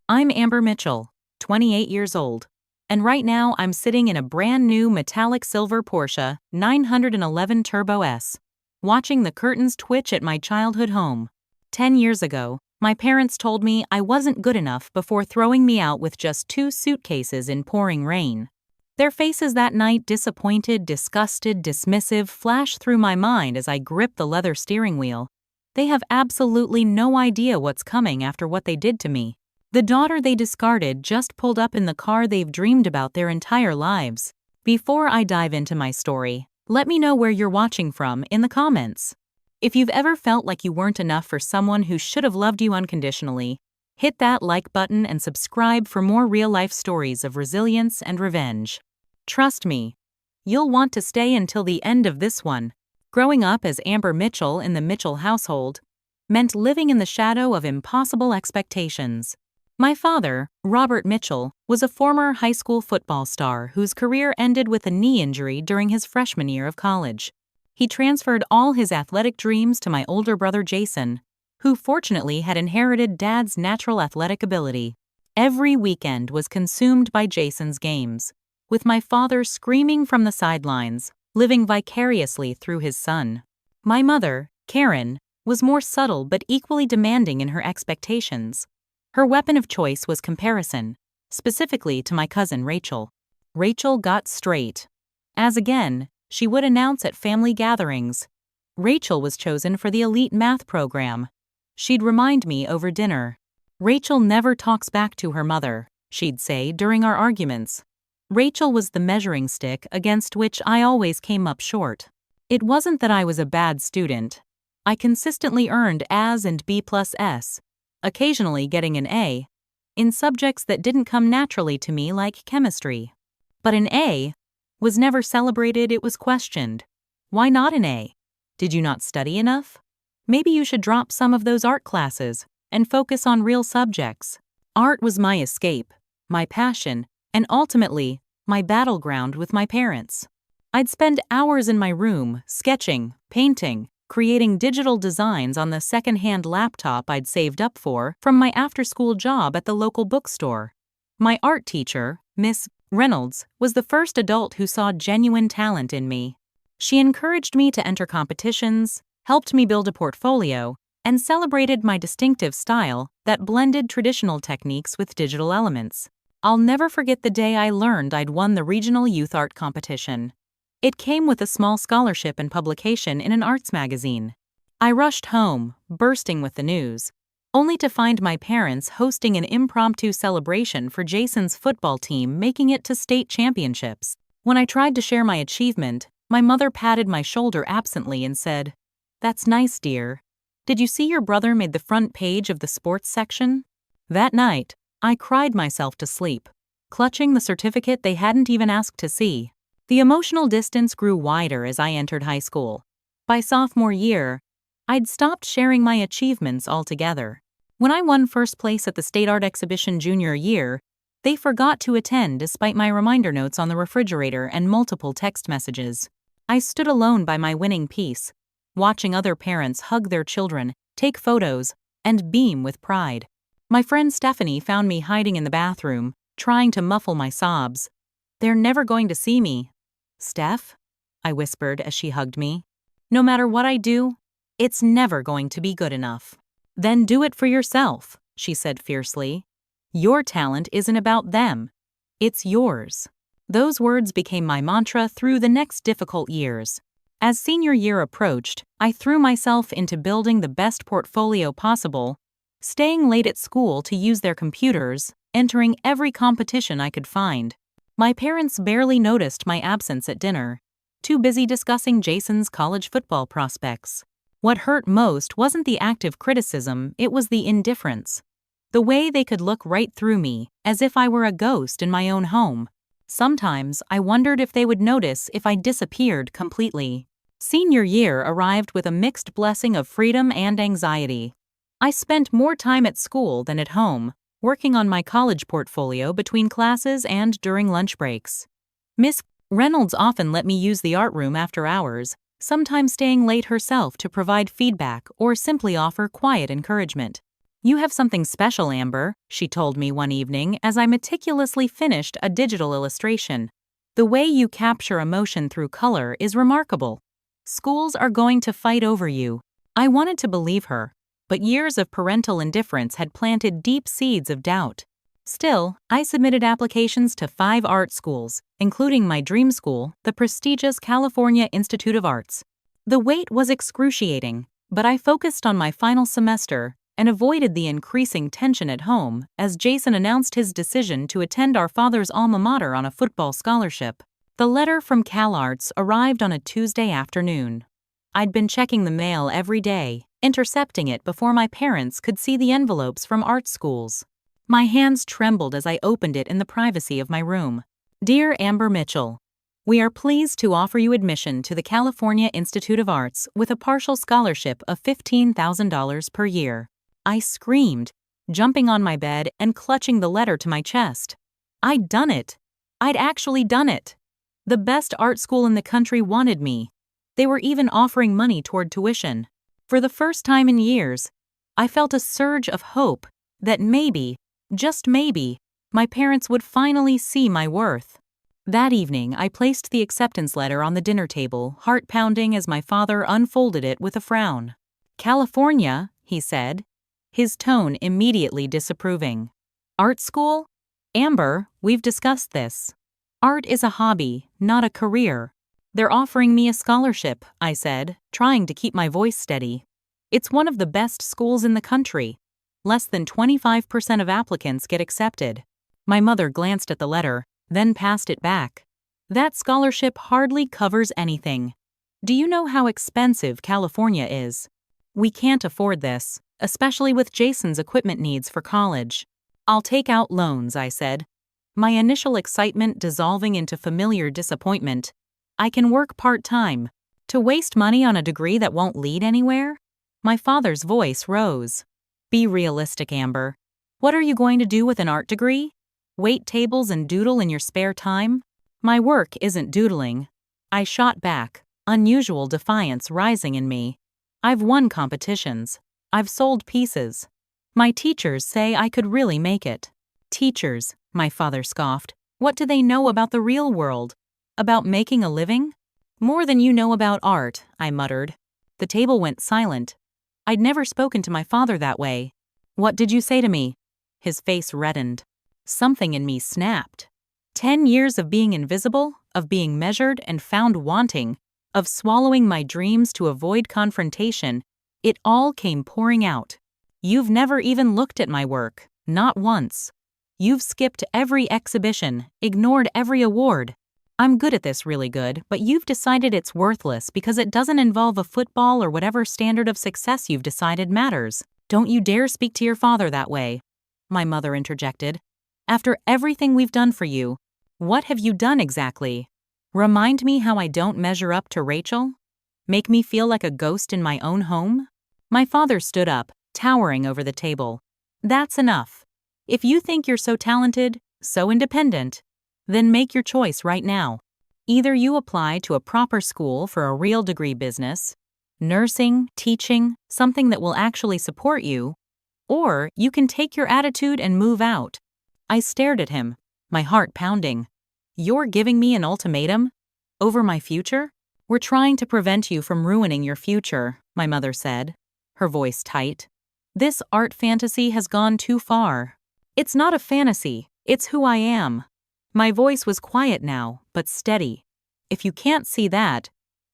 I'm Amber Mitchell, 28 years old, and right now I'm sitting in a brand new metallic silver Porsche 911 Turbo S, watching the curtains twitch at my childhood home. 10 years ago, my parents told me I wasn't good enough before throwing me out with just 2 suitcases in pouring rain. Their faces that night, disappointed, disgusted, dismissive, flashed through my mind as I gripped the leather steering wheel. They have absolutely no idea what's coming after what they did to me. The daughter they discarded just pulled up in the car they've dreamed about their entire lives. Before I dive into my story, let me know where you're watching from in the comments. If you've ever felt like you weren't enough for someone who should have loved you unconditionally, hit that like button and subscribe for more real-life stories of resilience and revenge. Trust me, you'll want to stay until the end of this one. Growing up as Amber Mitchell in the Mitchell household meant living in the shadow of impossible expectations. My father, Robert Mitchell, was a former high school football star whose career ended with a knee injury during his freshman year of college. He transferred all his athletic dreams to my older brother Jason, who fortunately had inherited Dad's natural athletic ability. Every weekend was consumed by Jason's games, with my father screaming from the sidelines, living vicariously through his son. My mother, Karen, was more subtle but equally demanding in her expectations. Her weapon of choice was comparison, specifically to my cousin Rachel. Rachel got straight. As again, she would announce at family gatherings, Rachel was chosen for the elite math program. She'd remind me over dinner. Rachel never talks back to her mother, she'd say during our arguments. Rachel was the measuring stick against which I always came up short. It wasn't that I was a bad student. I consistently earned A's and B+S, occasionally getting an A, in subjects that didn't come naturally to me like chemistry. But an A was never celebrated, it was questioned. Why not an A? Did you not study enough? Maybe you should drop some of those art classes and focus on real subjects. Art was my escape, my passion, and ultimately, my battleground with my parents. I'd spend hours in my room, sketching, painting, creating digital designs on the second-hand laptop I'd saved up for from my after-school job at the local bookstore. My art teacher, Miss Reynolds, was the first adult who saw genuine talent in me. She encouraged me to enter competitions, helped me build a portfolio, and celebrated my distinctive style that blended traditional techniques with digital elements. I'll never forget the day I learned I'd won the regional youth art competition. It came with a small scholarship and publication in an arts magazine. I rushed home, bursting with the news, only to find my parents hosting an impromptu celebration for Jason's football team making it to state championships. When I tried to share my achievement, my mother patted my shoulder absently and said, "That's nice, dear. Did you see your brother made the front page of the sports section?" That night, I cried myself to sleep, clutching the certificate they hadn't even asked to see. The emotional distance grew wider as I entered high school. By sophomore year, I'd stopped sharing my achievements altogether. When I won first place at the state art exhibition junior year, they forgot to attend despite my reminder notes on the refrigerator and multiple text messages. I stood alone by my winning piece, watching other parents hug their children, take photos, and beam with pride. My friend Stephanie found me hiding in the bathroom, trying to muffle my sobs. "They're never going to see me." "Steph," I whispered as she hugged me, "no matter what I do, it's never going to be good enough." "Then do it for yourself," she said fiercely. "Your talent isn't about them. It's yours." Those words became my mantra through the next difficult years. As senior year approached, I threw myself into building the best portfolio possible, staying late at school to use their computers, entering every competition I could find. My parents barely noticed my absence at dinner, too busy discussing Jason's college football prospects. What hurt most wasn't the active criticism, it was the indifference. The way they could look right through me, as if I were a ghost in my own home. Sometimes I wondered if they would notice if I disappeared completely. Senior year arrived with a mixed blessing of freedom and anxiety. I spent more time at school than at home, working on my college portfolio between classes and during lunch breaks. Miss Reynolds often let me use the art room after hours, sometimes staying late herself to provide feedback or simply offer quiet encouragement. "You have something special, Amber," she told me one evening as I meticulously finished a digital illustration. "The way you capture emotion through color is remarkable. Schools are going to fight over you." I wanted to believe her, but years of parental indifference had planted deep seeds of doubt. Still, I submitted applications to 5 art schools, including my dream school, the prestigious California Institute of Arts. The wait was excruciating, but I focused on my final semester and avoided the increasing tension at home as Jason announced his decision to attend our father's alma mater on a football scholarship. The letter from CalArts arrived on a Tuesday afternoon. I'd been checking the mail every day, intercepting it before my parents could see the envelopes from art schools. My hands trembled as I opened it in the privacy of my room. "Dear Amber Mitchell, we are pleased to offer you admission to the California Institute of Arts with a partial scholarship of $15,000 per year." I screamed, jumping on my bed and clutching the letter to my chest. I'd done it. I'd actually done it. The best art school in the country wanted me. They were even offering money toward tuition. For the first time in years, I felt a surge of hope that maybe, just maybe, my parents would finally see my worth. That evening, I placed the acceptance letter on the dinner table, heart pounding as my father unfolded it with a frown. "California," he said, his tone immediately disapproving. "Art school? Amber, we've discussed this. Art is a hobby, not a career." "They're offering me a scholarship," I said, trying to keep my voice steady. "It's one of the best schools in the country. Less than 25% of applicants get accepted." My mother glanced at the letter, then passed it back. "That scholarship hardly covers anything. Do you know how expensive California is? We can't afford this, especially with Jason's equipment needs for college." "I'll take out loans," I said, my initial excitement dissolving into familiar disappointment. "I can work part-time. To waste money on a degree that won't lead anywhere?" My father's voice rose. "Be realistic, Amber. What are you going to do with an art degree? Wait tables and doodle in your spare time?" "My work isn't doodling," I shot back, unusual defiance rising in me. "I've won competitions. I've sold pieces. My teachers say I could really make it." "Teachers," my father scoffed. "What do they know about the real world? About making a living?" "More than you know about art," I muttered. The table went silent. I'd never spoken to my father that way. "What did you say to me?" His face reddened. Something in me snapped. 10 years of being invisible, of being measured and found wanting, of swallowing my dreams to avoid confrontation, it all came pouring out. "You've never even looked at my work, not once. You've skipped every exhibition, ignored every award. I'm good at this, really good, but you've decided it's worthless because it doesn't involve a football or whatever standard of success you've decided matters. Don't you dare speak to your father that way," my mother interjected. "After everything we've done for you, what have you done exactly? Remind me how I don't measure up to Rachel? Make me feel like a ghost in my own home?" My father stood up, towering over the table. "That's enough. If you think you're so talented, so independent, then make your choice right now. Either you apply to a proper school for a real degree business, nursing, teaching, something that will actually support you, or you can take your attitude and move out." I stared at him, my heart pounding. "You're giving me an ultimatum? Over my future?" "We're trying to prevent you from ruining your future," my mother said, her voice tight. "This art fantasy has gone too far." "It's not a fantasy, it's who I am." My voice was quiet now, but steady. "If you can't see that,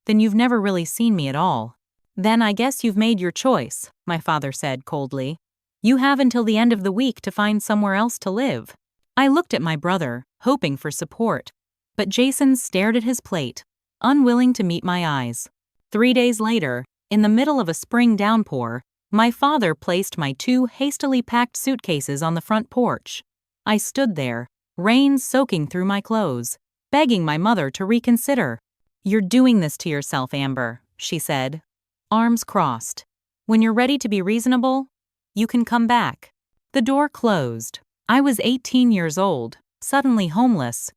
then you've never really seen me at all." "Then I guess you've made your choice," my father said coldly. "You have until the end of the week to find somewhere else to live." I looked at my brother, hoping for support, but Jason stared at his plate, unwilling to meet my eyes. 3 days later, in the middle of a spring downpour, my father placed my 2 hastily packed suitcases on the front porch. I stood there, rain soaking through my clothes, begging my mother to reconsider. "You're doing this to yourself, Amber," she said, arms crossed. "When you're ready to be reasonable, you can come back." The door closed. I was 18 years old, suddenly homeless,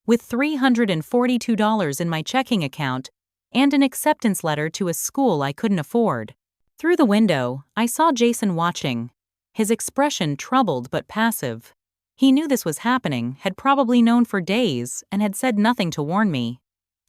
with $342 in my checking account and an acceptance letter to a school I couldn't afford. Through the window, I saw Jason watching, his expression troubled but passive. He knew this was happening, had probably known for days, and had said nothing to warn me.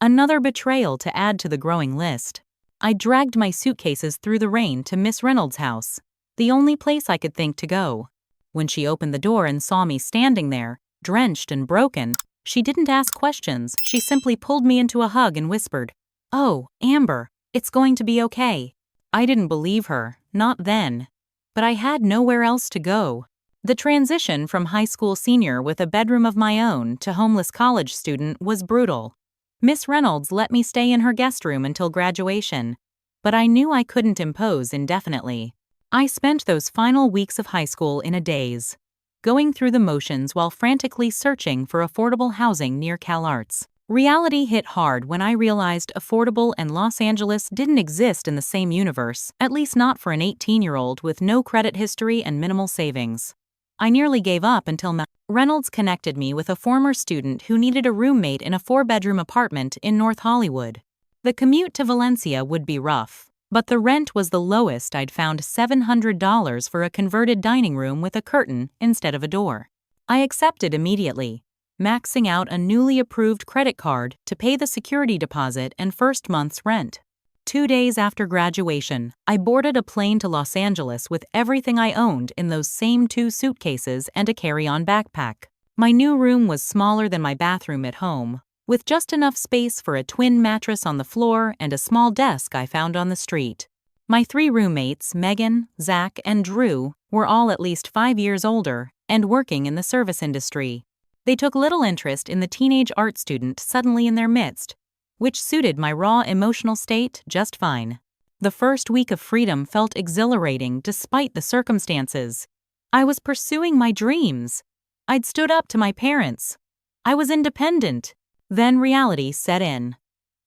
Another betrayal to add to the growing list. I dragged my suitcases through the rain to Miss Reynolds' house, the only place I could think to go. When she opened the door and saw me standing there, drenched and broken, she didn't ask questions. She simply pulled me into a hug and whispered, "Oh, Amber, it's going to be okay." I didn't believe her, not then. But I had nowhere else to go. The transition from high school senior with a bedroom of my own to homeless college student was brutal. Miss Reynolds let me stay in her guest room until graduation, but I knew I couldn't impose indefinitely. I spent those final weeks of high school in a daze, going through the motions while frantically searching for affordable housing near CalArts. Reality hit hard when I realized affordable and Los Angeles didn't exist in the same universe, at least not for an 18-year-old with no credit history and minimal savings. I nearly gave up until Reynolds connected me with a former student who needed a roommate in a 4-bedroom apartment in North Hollywood. The commute to Valencia would be rough, but the rent was the lowest I'd found, $700 for a converted dining room with a curtain instead of a door. I accepted immediately, maxing out a newly approved credit card to pay the security deposit and first month's rent. 2 days after graduation, I boarded a plane to Los Angeles with everything I owned in those same 2 suitcases and a carry-on backpack. My new room was smaller than my bathroom at home, with just enough space for a twin mattress on the floor and a small desk I found on the street. My 3 roommates, Megan, Zach, and Drew, were all at least 5 years older and working in the service industry. They took little interest in the teenage art student suddenly in their midst, which suited my raw emotional state just fine. The first week of freedom felt exhilarating despite the circumstances. I was pursuing my dreams. I'd stood up to my parents. I was independent. Then reality set in.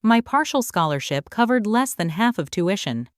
My partial scholarship covered less than half of tuition.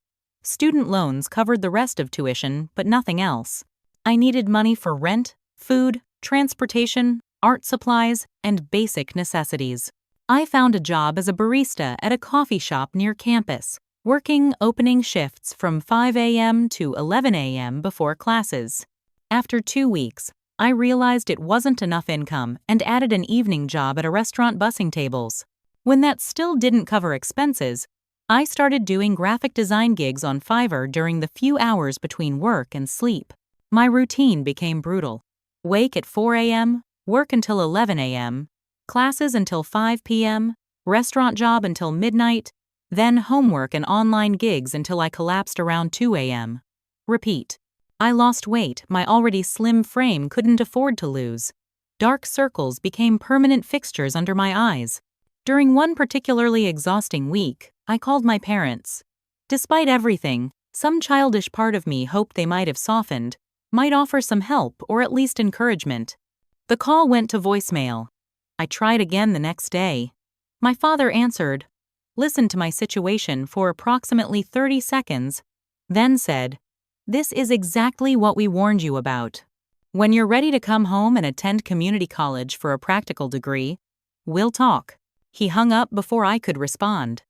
Student loans covered the rest of tuition, but nothing else. I needed money for rent, food, transportation, art supplies, and basic necessities. I found a job as a barista at a coffee shop near campus, working opening shifts from 5 a.m. to 11 a.m. before classes. After 2 weeks, I realized it wasn't enough income and added an evening job at a restaurant bussing tables. When that still didn't cover expenses, I started doing graphic design gigs on Fiverr during the few hours between work and sleep. My routine became brutal. Wake at 4 a.m., work until 11 a.m., classes until 5 p.m., restaurant job until midnight, then homework and online gigs until I collapsed around 2 a.m. Repeat. I lost weight my already slim frame couldn't afford to lose. Dark circles became permanent fixtures under my eyes. During one particularly exhausting week, I called my parents. Despite everything, some childish part of me hoped they might have softened, might offer some help or at least encouragement. The call went to voicemail. I tried again the next day. My father answered, listened to my situation for approximately 30 seconds, then said, "This is exactly what we warned you about. When you're ready to come home and attend community college for a practical degree, we'll talk." He hung up before I could respond.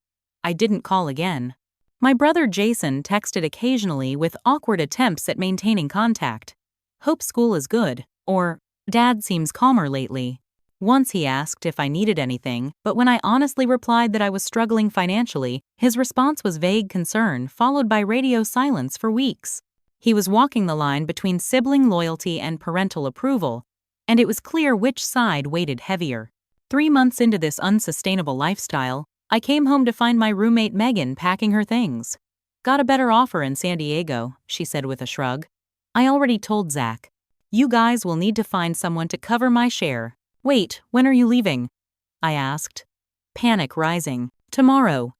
I didn't call again. My brother Jason texted occasionally with awkward attempts at maintaining contact. "Hope school is good," or "Dad seems calmer lately." Once he asked if I needed anything, but when I honestly replied that I was struggling financially, his response was vague concern followed by radio silence for weeks. He was walking the line between sibling loyalty and parental approval, and it was clear which side weighted heavier. 3 months into this unsustainable lifestyle, I came home to find my roommate Megan packing her things. "Got a better offer in San Diego," she said with a shrug. I already told Zach. "You guys will need to find someone to cover my share." "Wait, when are you leaving?" I asked. Panic rising. "Tomorrow.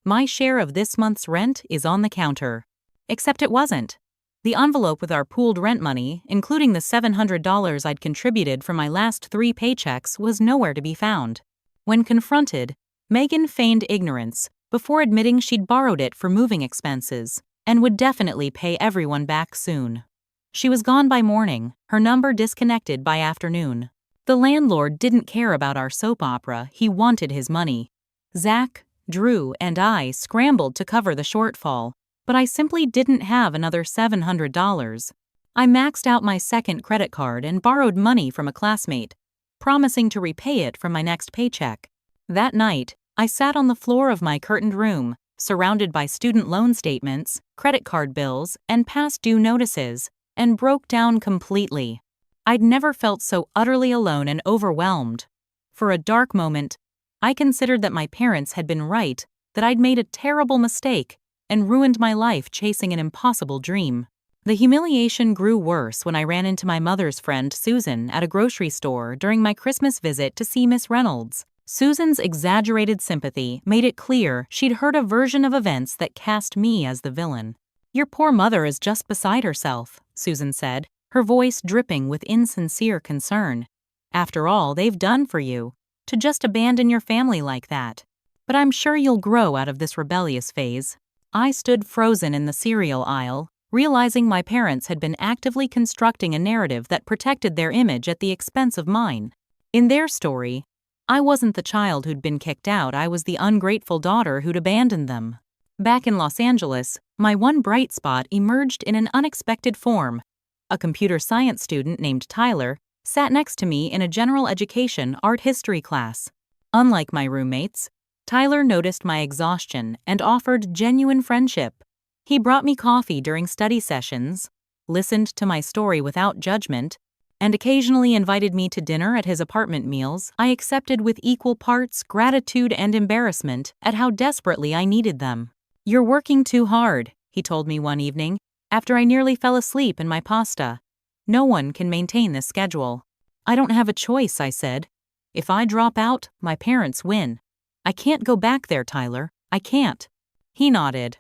My share of this month's rent is on the counter." Except it wasn't. The envelope with our pooled rent money, including the $700 I'd contributed from my last 3 paychecks, was nowhere to be found. When confronted, Megan feigned ignorance before admitting she'd borrowed it for moving expenses and would definitely pay everyone back soon. She was gone by morning, her number disconnected by afternoon. The landlord didn't care about our soap opera, he wanted his money. Zach, Drew, and I scrambled to cover the shortfall, but I simply didn't have another $700. I maxed out my second credit card and borrowed money from a classmate, promising to repay it from my next paycheck. That night, I sat on the floor of my curtained room, surrounded by student loan statements, credit card bills, and past due notices, and broke down completely. I'd never felt so utterly alone and overwhelmed. For a dark moment, I considered that my parents had been right, that I'd made a terrible mistake and ruined my life chasing an impossible dream. The humiliation grew worse when I ran into my mother's friend Susan at a grocery store during my Christmas visit to see Miss Reynolds. Susan's exaggerated sympathy made it clear she'd heard a version of events that cast me as the villain. "Your poor mother is just beside herself," Susan said, her voice dripping with insincere concern. "After all they've done for you, to just abandon your family like that. But I'm sure you'll grow out of this rebellious phase." I stood frozen in the cereal aisle, realizing my parents had been actively constructing a narrative that protected their image at the expense of mine. In their story, I wasn't the child who'd been kicked out, I was the ungrateful daughter who'd abandoned them. Back in Los Angeles, my one bright spot emerged in an unexpected form. A computer science student named Tyler sat next to me in a general education art history class. Unlike my roommates, Tyler noticed my exhaustion and offered genuine friendship. He brought me coffee during study sessions, listened to my story without judgment, and occasionally invited me to dinner at his apartment meals I accepted with equal parts gratitude and embarrassment at how desperately I needed them. "You're working too hard," he told me one evening, after I nearly fell asleep in my pasta. "No one can maintain this schedule." "I don't have a choice," I said. "If I drop out, my parents win. I can't go back there, Tyler. I can't." He nodded,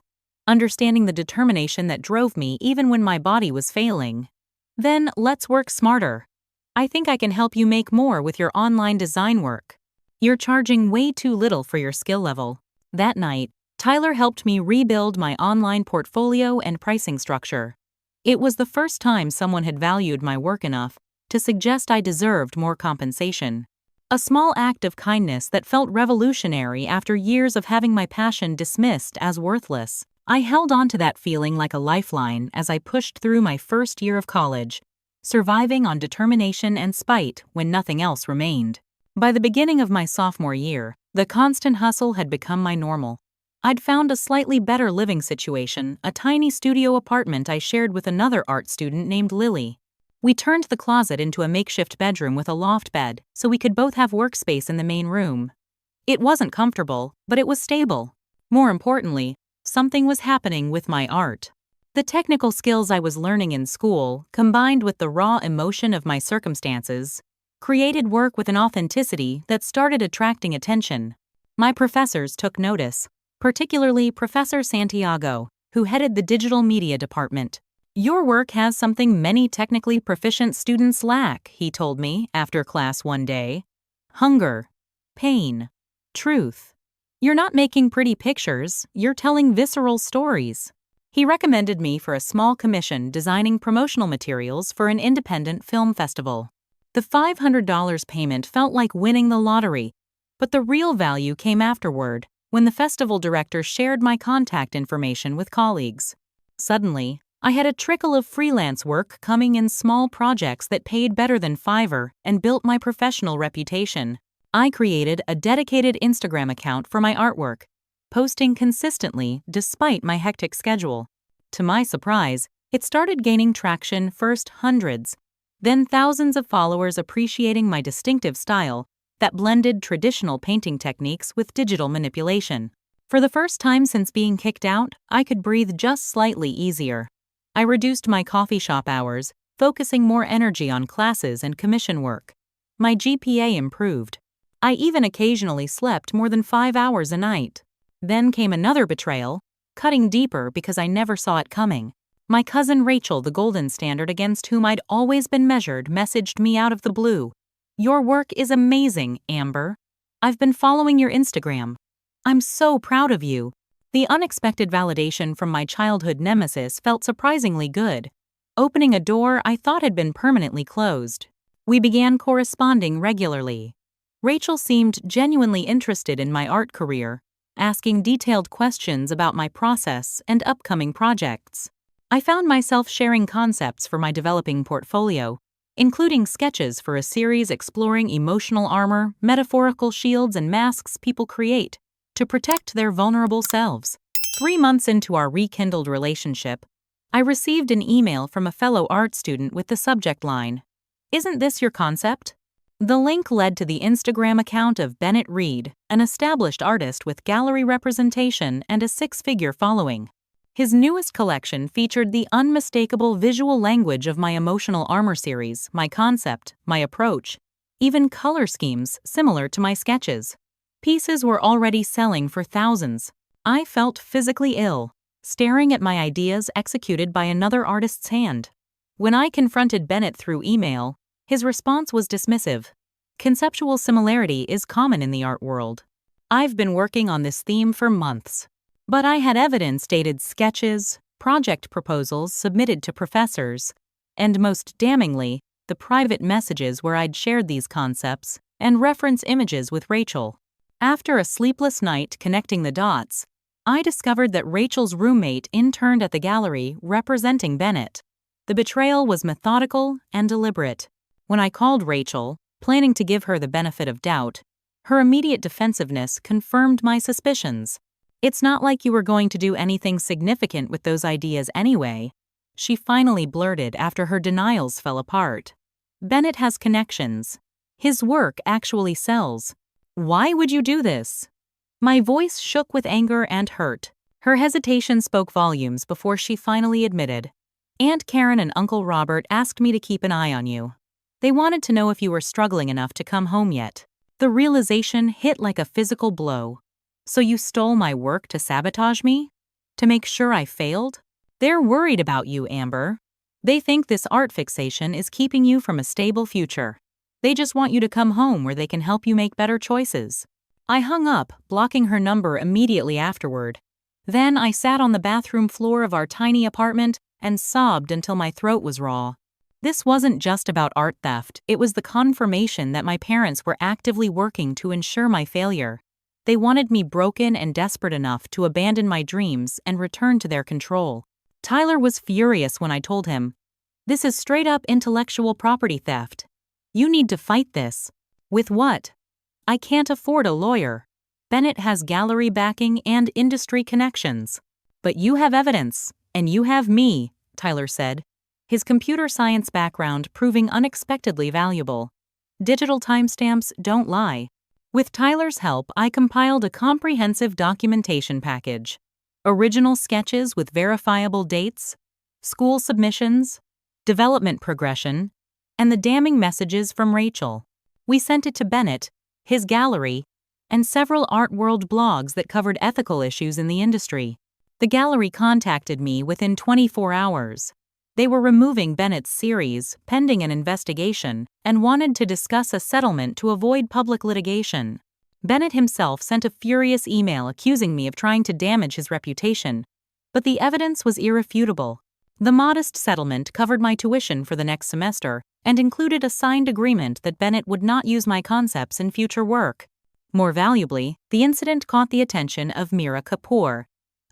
understanding the determination that drove me even when my body was failing. "Then let's work smarter. I think I can help you make more with your online design work. You're charging way too little for your skill level." That night, Tyler helped me rebuild my online portfolio and pricing structure. It was the first time someone had valued my work enough to suggest I deserved more compensation. A small act of kindness that felt revolutionary after years of having my passion dismissed as worthless. I held on to that feeling like a lifeline as I pushed through my first year of college, surviving on determination and spite when nothing else remained. By the beginning of my sophomore year, the constant hustle had become my normal. I'd found a slightly better living situation, a tiny studio apartment I shared with another art student named Lily. We turned the closet into a makeshift bedroom with a loft bed so we could both have workspace in the main room. It wasn't comfortable, but it was stable. More importantly, something was happening with my art. The technical skills I was learning in school, combined with the raw emotion of my circumstances, created work with an authenticity that started attracting attention. My professors took notice, particularly Professor Santiago, who headed the digital media department. "Your work has something many technically proficient students lack," he told me after class one day. "Hunger, pain, truth. You're not making pretty pictures, you're telling visceral stories." He recommended me for a small commission designing promotional materials for an independent film festival. The $500 payment felt like winning the lottery, but the real value came afterward, when the festival director shared my contact information with colleagues. Suddenly, I had a trickle of freelance work coming in, small projects that paid better than Fiverr and built my professional reputation. I created a dedicated Instagram account for my artwork, posting consistently despite my hectic schedule. To my surprise, it started gaining traction, first hundreds, then thousands of followers appreciating my distinctive style that blended traditional painting techniques with digital manipulation. For the first time since being kicked out, I could breathe just slightly easier. I reduced my coffee shop hours, focusing more energy on classes and commission work. My GPA improved. I even occasionally slept more than 5 hours a night. Then came another betrayal, cutting deeper because I never saw it coming. My cousin Rachel, the golden standard against whom I'd always been measured, messaged me out of the blue. "Your work is amazing, Amber. I've been following your Instagram. I'm so proud of you." The unexpected validation from my childhood nemesis felt surprisingly good, opening a door I thought had been permanently closed. We began corresponding regularly. Rachel seemed genuinely interested in my art career, asking detailed questions about my process and upcoming projects. I found myself sharing concepts for my developing portfolio, including sketches for a series exploring emotional armor, metaphorical shields, and masks people create to protect their vulnerable selves. 3 months into our rekindled relationship, I received an email from a fellow art student with the subject line, "Isn't this your concept?" The link led to the Instagram account of Bennett Reed, an established artist with gallery representation and a six-figure following. His newest collection featured the unmistakable visual language of my emotional armor series, my concept, my approach, even color schemes similar to my sketches. Pieces were already selling for thousands. I felt physically ill, staring at my ideas executed by another artist's hand. When I confronted Bennett through email, his response was dismissive. Conceptual similarity is common in the art world. I've been working on this theme for months. But I had evidence-dated sketches, project proposals submitted to professors, and most damningly, the private messages where I'd shared these concepts and reference images with Rachel. After a sleepless night connecting the dots, I discovered that Rachel's roommate interned at the gallery representing Bennett. The betrayal was methodical and deliberate. When I called Rachel, planning to give her the benefit of doubt, her immediate defensiveness confirmed my suspicions. "It's not like you were going to do anything significant with those ideas anyway," she finally blurted after her denials fell apart. "Bennett has connections. His work actually sells. Why would you do this?" My voice shook with anger and hurt. Her hesitation spoke volumes before she finally admitted, "Aunt Karen and Uncle Robert asked me to keep an eye on you. They wanted to know if you were struggling enough to come home yet." The realization hit like a physical blow. "So you stole my work to sabotage me? To make sure I failed?" "They're worried about you, Amber. They think this art fixation is keeping you from a stable future. They just want you to come home where they can help you make better choices." I hung up, blocking her number immediately afterward. Then I sat on the bathroom floor of our tiny apartment and sobbed until my throat was raw. This wasn't just about art theft, it was the confirmation that my parents were actively working to ensure my failure. They wanted me broken and desperate enough to abandon my dreams and return to their control. Tyler was furious when I told him, "This is straight-up intellectual property theft. You need to fight this." "With what?" "I can't afford a lawyer. Bennett has gallery backing and industry connections." "But you have evidence, and you have me," Tyler said, his computer science background proving unexpectedly valuable. Digital timestamps don't lie. With Tyler's help, I compiled a comprehensive documentation package. Original sketches with verifiable dates, school submissions, development progression, and the damning messages from Rachel. We sent it to Bennett, his gallery, and several art world blogs that covered ethical issues in the industry. The gallery contacted me within 24 hours. They were removing Bennett's series, pending an investigation, and wanted to discuss a settlement to avoid public litigation. Bennett himself sent a furious email accusing me of trying to damage his reputation, but the evidence was irrefutable. The modest settlement covered my tuition for the next semester and included a signed agreement that Bennett would not use my concepts in future work. More valuably, the incident caught the attention of Mira Kapoor,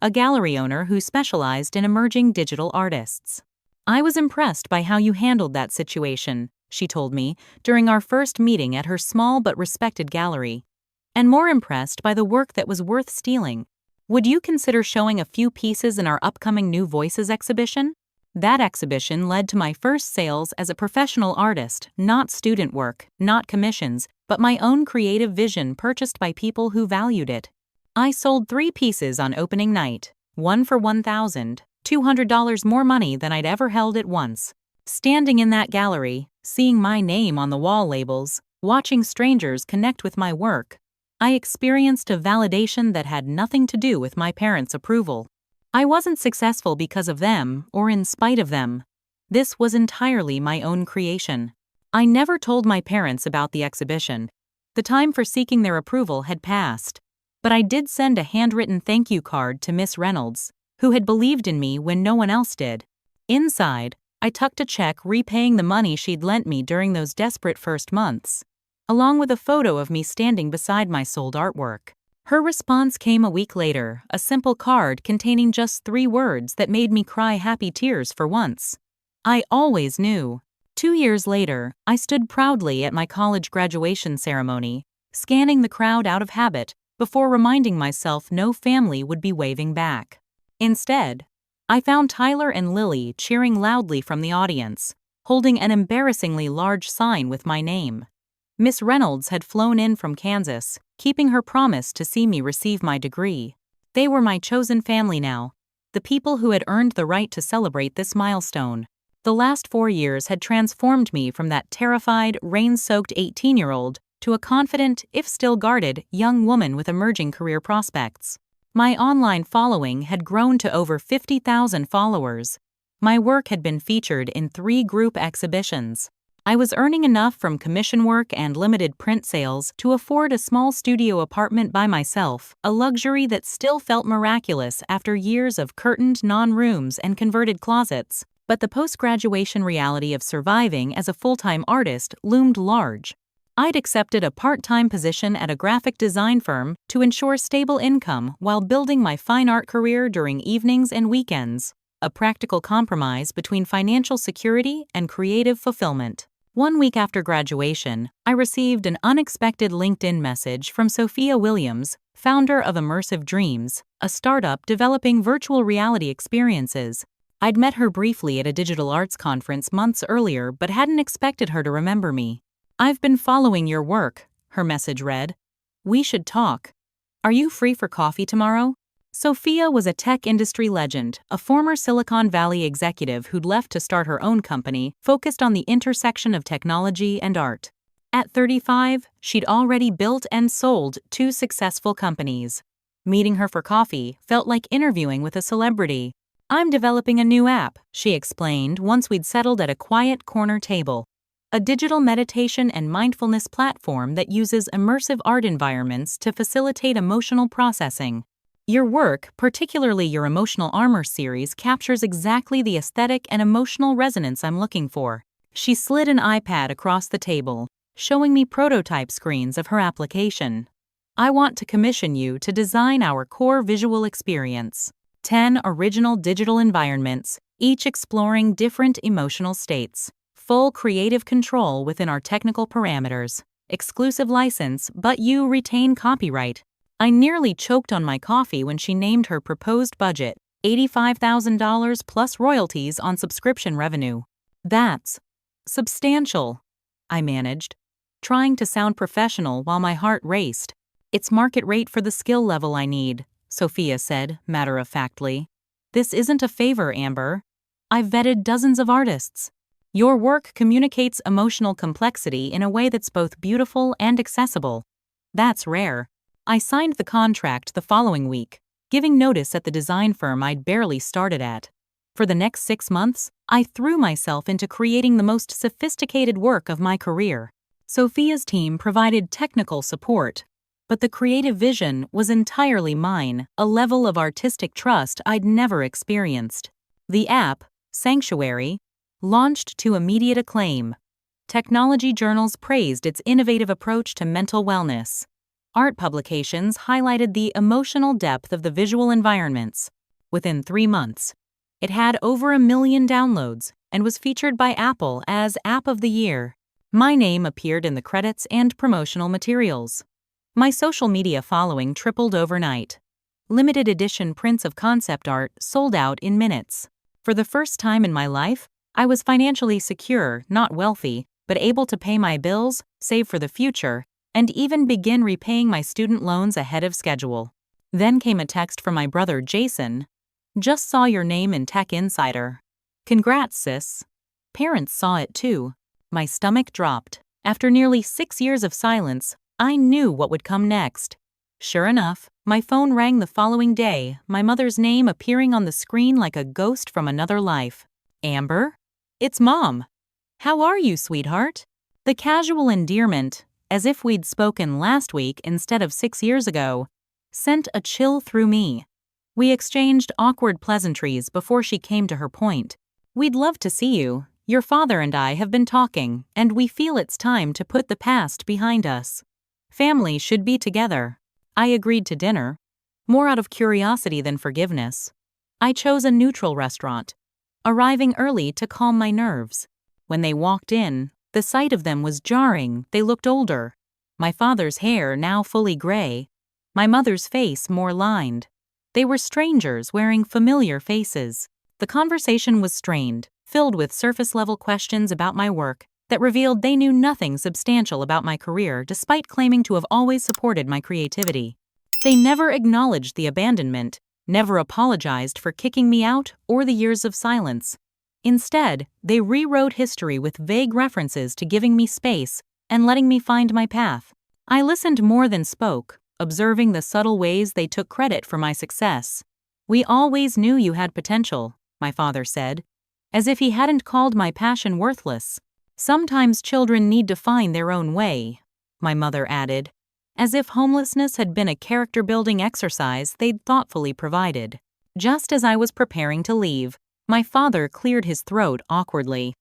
a gallery owner who specialized in emerging digital artists. "I was impressed by how you handled that situation," she told me during our first meeting at her small but respected gallery, "and more impressed by the work that was worth stealing. Would you consider showing a few pieces in our upcoming New Voices exhibition?" That exhibition led to my first sales as a professional artist, not student work, not commissions, but my own creative vision purchased by people who valued it. I sold 3 pieces on opening night, one for $1,200 more money than I'd ever held at once. Standing in that gallery, seeing my name on the wall labels, watching strangers connect with my work, I experienced a validation that had nothing to do with my parents' approval. I wasn't successful because of them or in spite of them. This was entirely my own creation. I never told my parents about the exhibition. The time for seeking their approval had passed. But I did send a handwritten thank you card to Miss Reynolds, who had believed in me when no one else did. Inside, I tucked a check repaying the money she'd lent me during those desperate first months, along with a photo of me standing beside my sold artwork. Her response came a week later, a simple card containing just 3 words that made me cry happy tears for once. I always knew. 2 years later, I stood proudly at my college graduation ceremony, scanning the crowd out of habit before reminding myself no family would be waving back. Instead, I found Tyler and Lily cheering loudly from the audience, holding an embarrassingly large sign with my name. Miss Reynolds had flown in from Kansas, keeping her promise to see me receive my degree. They were my chosen family now, the people who had earned the right to celebrate this milestone. The last 4 years had transformed me from that terrified, rain-soaked 18-year-old to a confident, if still guarded, young woman with emerging career prospects. My online following had grown to over 50,000 followers. My work had been featured in 3 group exhibitions. I was earning enough from commission work and limited print sales to afford a small studio apartment by myself, a luxury that still felt miraculous after years of curtained non-rooms and converted closets. But the post-graduation reality of surviving as a full-time artist loomed large. I'd accepted a part-time position at a graphic design firm to ensure stable income while building my fine art career during evenings and weekends, a practical compromise between financial security and creative fulfillment. 1 week after graduation, I received an unexpected LinkedIn message from Sophia Williams, founder of Immersive Dreams, a startup developing virtual reality experiences. I'd met her briefly at a digital arts conference months earlier but hadn't expected her to remember me. "I've been following your work," her message read. "We should talk. Are you free for coffee tomorrow?" Sophia was a tech industry legend, a former Silicon Valley executive who'd left to start her own company focused on the intersection of technology and art. At 35, she'd already built and sold 2 successful companies. Meeting her for coffee felt like interviewing with a celebrity. "I'm developing a new app," she explained once we'd settled at a quiet corner table. "A digital meditation and mindfulness platform that uses immersive art environments to facilitate emotional processing. Your work, particularly your Emotional Armor series, captures exactly the aesthetic and emotional resonance I'm looking for." She slid an iPad across the table, showing me prototype screens of her application. "I want to commission you to design our core visual experience. 10 original digital environments, each exploring different emotional states. Full creative control within our technical parameters. Exclusive license, but you retain copyright." I nearly choked on my coffee when she named her proposed budget, $85,000 plus royalties on subscription revenue. "That's substantial," I managed, trying to sound professional while my heart raced. "It's market rate for the skill level I need," Sophia said, matter-of-factly. "This isn't a favor, Amber. I've vetted dozens of artists. Your work communicates emotional complexity in a way that's both beautiful and accessible. That's rare." I signed the contract the following week, giving notice at the design firm I'd barely started at. For the next 6 months, I threw myself into creating the most sophisticated work of my career. Sophia's team provided technical support, but the creative vision was entirely mine, a level of artistic trust I'd never experienced. The app, Sanctuary, launched to immediate acclaim. Technology journals praised its innovative approach to mental wellness. Art publications highlighted the emotional depth of the visual environments. Within 3 months, it had over 1 million downloads and was featured by Apple as App of the Year. My name appeared in the credits and promotional materials. My social media following tripled overnight. Limited edition prints of concept art sold out in minutes. For the first time in my life, I was financially secure, not wealthy, but able to pay my bills, save for the future, and even begin repaying my student loans ahead of schedule. Then came a text from my brother Jason. "Just saw your name in Tech Insider. Congrats, sis." Parents saw it too. My stomach dropped. After nearly 6 years of silence, I knew what would come next. Sure enough, my phone rang the following day, my mother's name appearing on the screen like a ghost from another life. "Amber? It's Mom. How are you, sweetheart?" The casual endearment, as if we'd spoken last week instead of 6 years ago, sent a chill through me. We exchanged awkward pleasantries before she came to her point. "We'd love to see you. Your father and I have been talking, and we feel it's time to put the past behind us. Family should be together." I agreed to dinner, more out of curiosity than forgiveness. I chose a neutral restaurant, arriving early to calm my nerves. When they walked in, the sight of them was jarring. They looked older. My father's hair now fully gray, my mother's face more lined. They were strangers wearing familiar faces. The conversation was strained, filled with surface-level questions about my work that revealed they knew nothing substantial about my career despite claiming to have always supported my creativity. They never acknowledged the abandonment, never apologized for kicking me out or the years of silence. Instead, they rewrote history with vague references to giving me space and letting me find my path. I listened more than spoke, observing the subtle ways they took credit for my success. "We always knew you had potential," my father said, as if he hadn't called my passion worthless. "Sometimes children need to find their own way," my mother added, as if homelessness had been a character-building exercise they'd thoughtfully provided. Just as I was preparing to leave, my father cleared his throat awkwardly.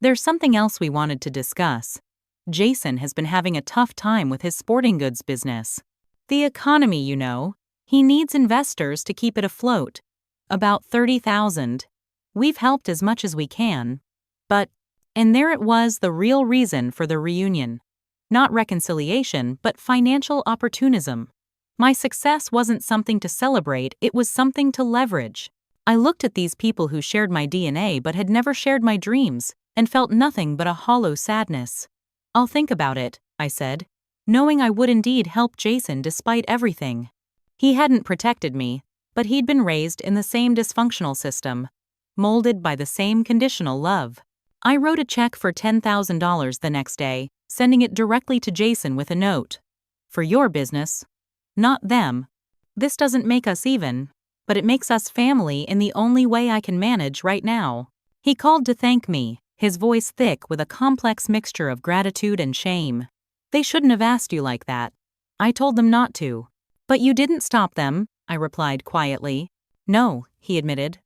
"There's something else we wanted to discuss. Jason has been having a tough time with his sporting goods business. The economy, you know. He needs investors to keep it afloat. About 30,000. We've helped as much as we can. But," and there it was, the real reason for the reunion. Not reconciliation, but financial opportunism. My success wasn't something to celebrate, it was something to leverage. I looked at these people who shared my DNA but had never shared my dreams, and felt nothing but a hollow sadness. "I'll think about it," I said, knowing I would indeed help Jason despite everything. He hadn't protected me, but he'd been raised in the same dysfunctional system, molded by the same conditional love. I wrote a check for $10,000 the next day, sending it directly to Jason with a note. "For your business. Not them. This doesn't make us even, but it makes us family in the only way I can manage right now." He called to thank me, his voice thick with a complex mixture of gratitude and shame. "They shouldn't have asked you like that. I told them not to." "But you didn't stop them," I replied quietly. "No," he admitted.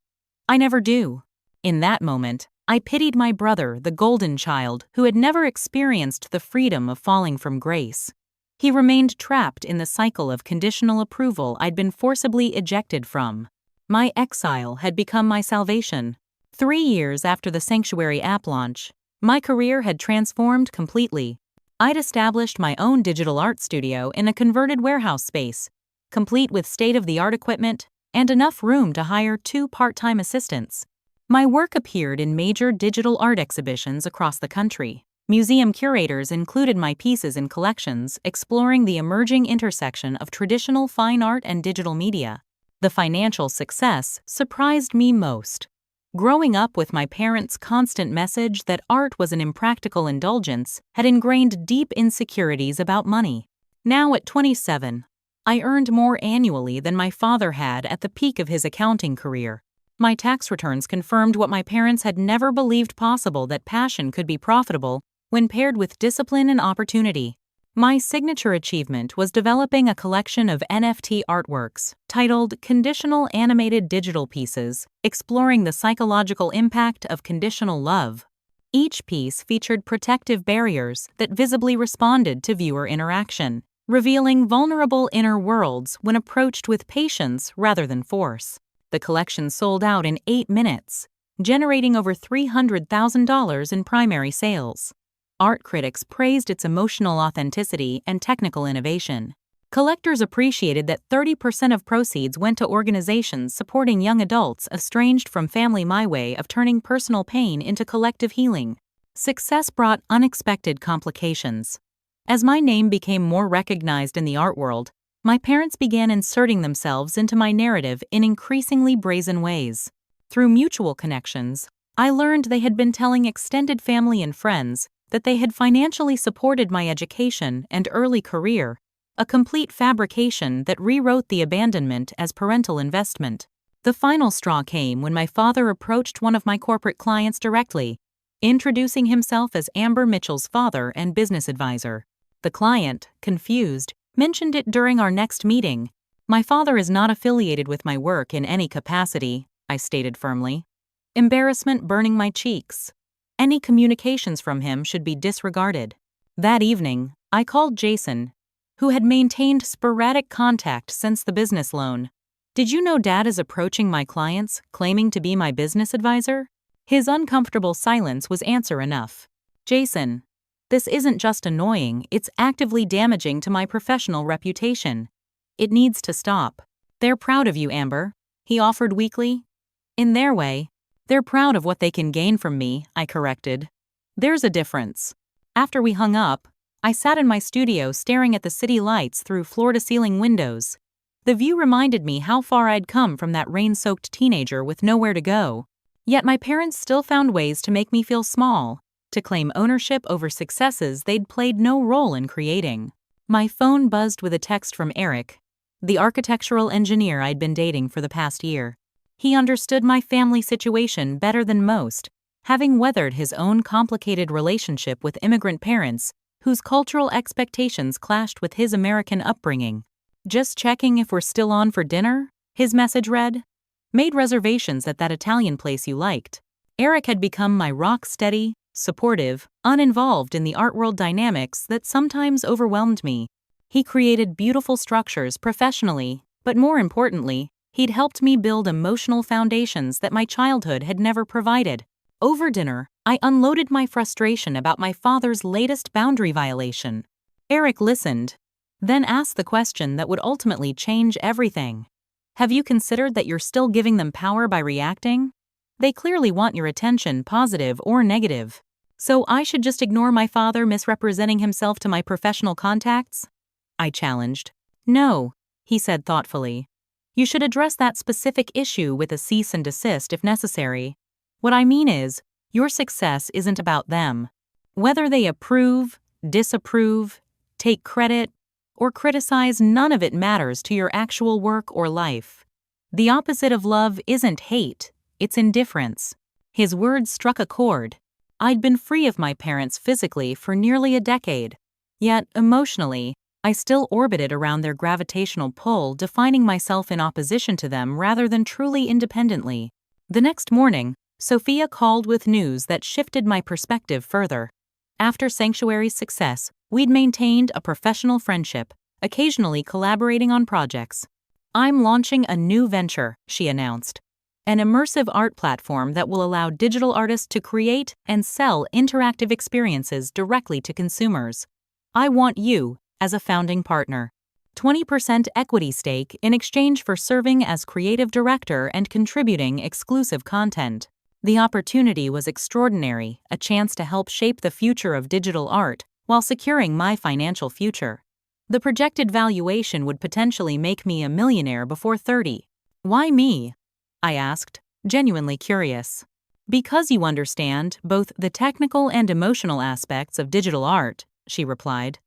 "I never do." In that moment, I pitied my brother, the golden child, who had never experienced the freedom of falling from grace. He remained trapped in the cycle of conditional approval I'd been forcibly ejected from. My exile had become my salvation. 3 years after the Sanctuary app launch, my career had transformed completely. I'd established my own digital art studio in a converted warehouse space, complete with state-of-the-art equipment and enough room to hire 2 part-time assistants. My work appeared in major digital art exhibitions across the country. Museum curators included my pieces in collections exploring the emerging intersection of traditional fine art and digital media. The financial success surprised me most. Growing up with my parents' constant message that art was an impractical indulgence had ingrained deep insecurities about money. Now at 27, I earned more annually than my father had at the peak of his accounting career. My tax returns confirmed what my parents had never believed possible, that passion could be profitable when paired with discipline and opportunity. My signature achievement was developing a collection of NFT artworks titled Conditional Animated Digital Pieces, exploring the psychological impact of conditional love. Each piece featured protective barriers that visibly responded to viewer interaction, revealing vulnerable inner worlds when approached with patience rather than force. The collection sold out in 8 minutes, generating over $300,000 in primary sales. Art critics praised its emotional authenticity and technical innovation. Collectors appreciated that 30% of proceeds went to organizations supporting young adults estranged from family. My way of turning personal pain into collective healing. Success brought unexpected complications. As my name became more recognized in the art world, my parents began inserting themselves into my narrative in increasingly brazen ways. Through mutual connections, I learned they had been telling extended family and friends that they had financially supported my education and early career, a complete fabrication that rewrote the abandonment as parental investment. The final straw came when my father approached one of my corporate clients directly, introducing himself as Amber Mitchell's father and business advisor. The client, confused, mentioned it during our next meeting. "My father is not affiliated with my work in any capacity," I stated firmly. Embarrassment burning my cheeks. Any communications from him should be disregarded. That evening, I called Jason, who had maintained sporadic contact since the business loan. "Did you know Dad is approaching my clients, claiming to be my business advisor?" His uncomfortable silence was answer enough. "Jason, this isn't just annoying, it's actively damaging to my professional reputation. It needs to stop." "They're proud of you, Amber," he offered weakly. "In their way. They're proud of what they can gain from me," I corrected. "There's a difference." After we hung up, I sat in my studio staring at the city lights through floor-to-ceiling windows. The view reminded me how far I'd come from that rain-soaked teenager with nowhere to go. Yet my parents still found ways to make me feel small, to claim ownership over successes they'd played no role in creating. My phone buzzed with a text from Eric, the architectural engineer I'd been dating for the past year. He understood my family situation better than most, having weathered his own complicated relationship with immigrant parents whose cultural expectations clashed with his American upbringing. "Just checking if we're still on for dinner?" his message read. "Made reservations at that Italian place you liked." Eric had become my rock-steady, supportive, uninvolved in the art world dynamics that sometimes overwhelmed me. He created beautiful structures professionally, but more importantly, he'd helped me build emotional foundations that my childhood had never provided. Over dinner, I unloaded my frustration about my father's latest boundary violation. Eric listened, then asked the question that would ultimately change everything. "Have you considered that you're still giving them power by reacting? They clearly want your attention, positive or negative. So I should just ignore my father misrepresenting himself to my professional contacts?" I challenged. "No," he said thoughtfully. "You should address that specific issue with a cease and desist if necessary. What I mean is, your success isn't about them. Whether they approve, disapprove, take credit, or criticize, none of it matters to your actual work or life. The opposite of love isn't hate, it's indifference." His words struck a chord. I'd been free of my parents physically for nearly a decade. Yet, emotionally, I still orbited around their gravitational pull, defining myself in opposition to them rather than truly independently. The next morning, Sophia called with news that shifted my perspective further. After Sanctuary's success, we'd maintained a professional friendship, occasionally collaborating on projects. "I'm launching a new venture," she announced. "An immersive art platform that will allow digital artists to create and sell interactive experiences directly to consumers. I want you as a founding partner. 20% equity stake in exchange for serving as creative director and contributing exclusive content." The opportunity was extraordinary, a chance to help shape the future of digital art while securing my financial future. The projected valuation would potentially make me a millionaire before 30. "Why me?" I asked, genuinely curious. "Because you understand both the technical and emotional aspects of digital art," she replied.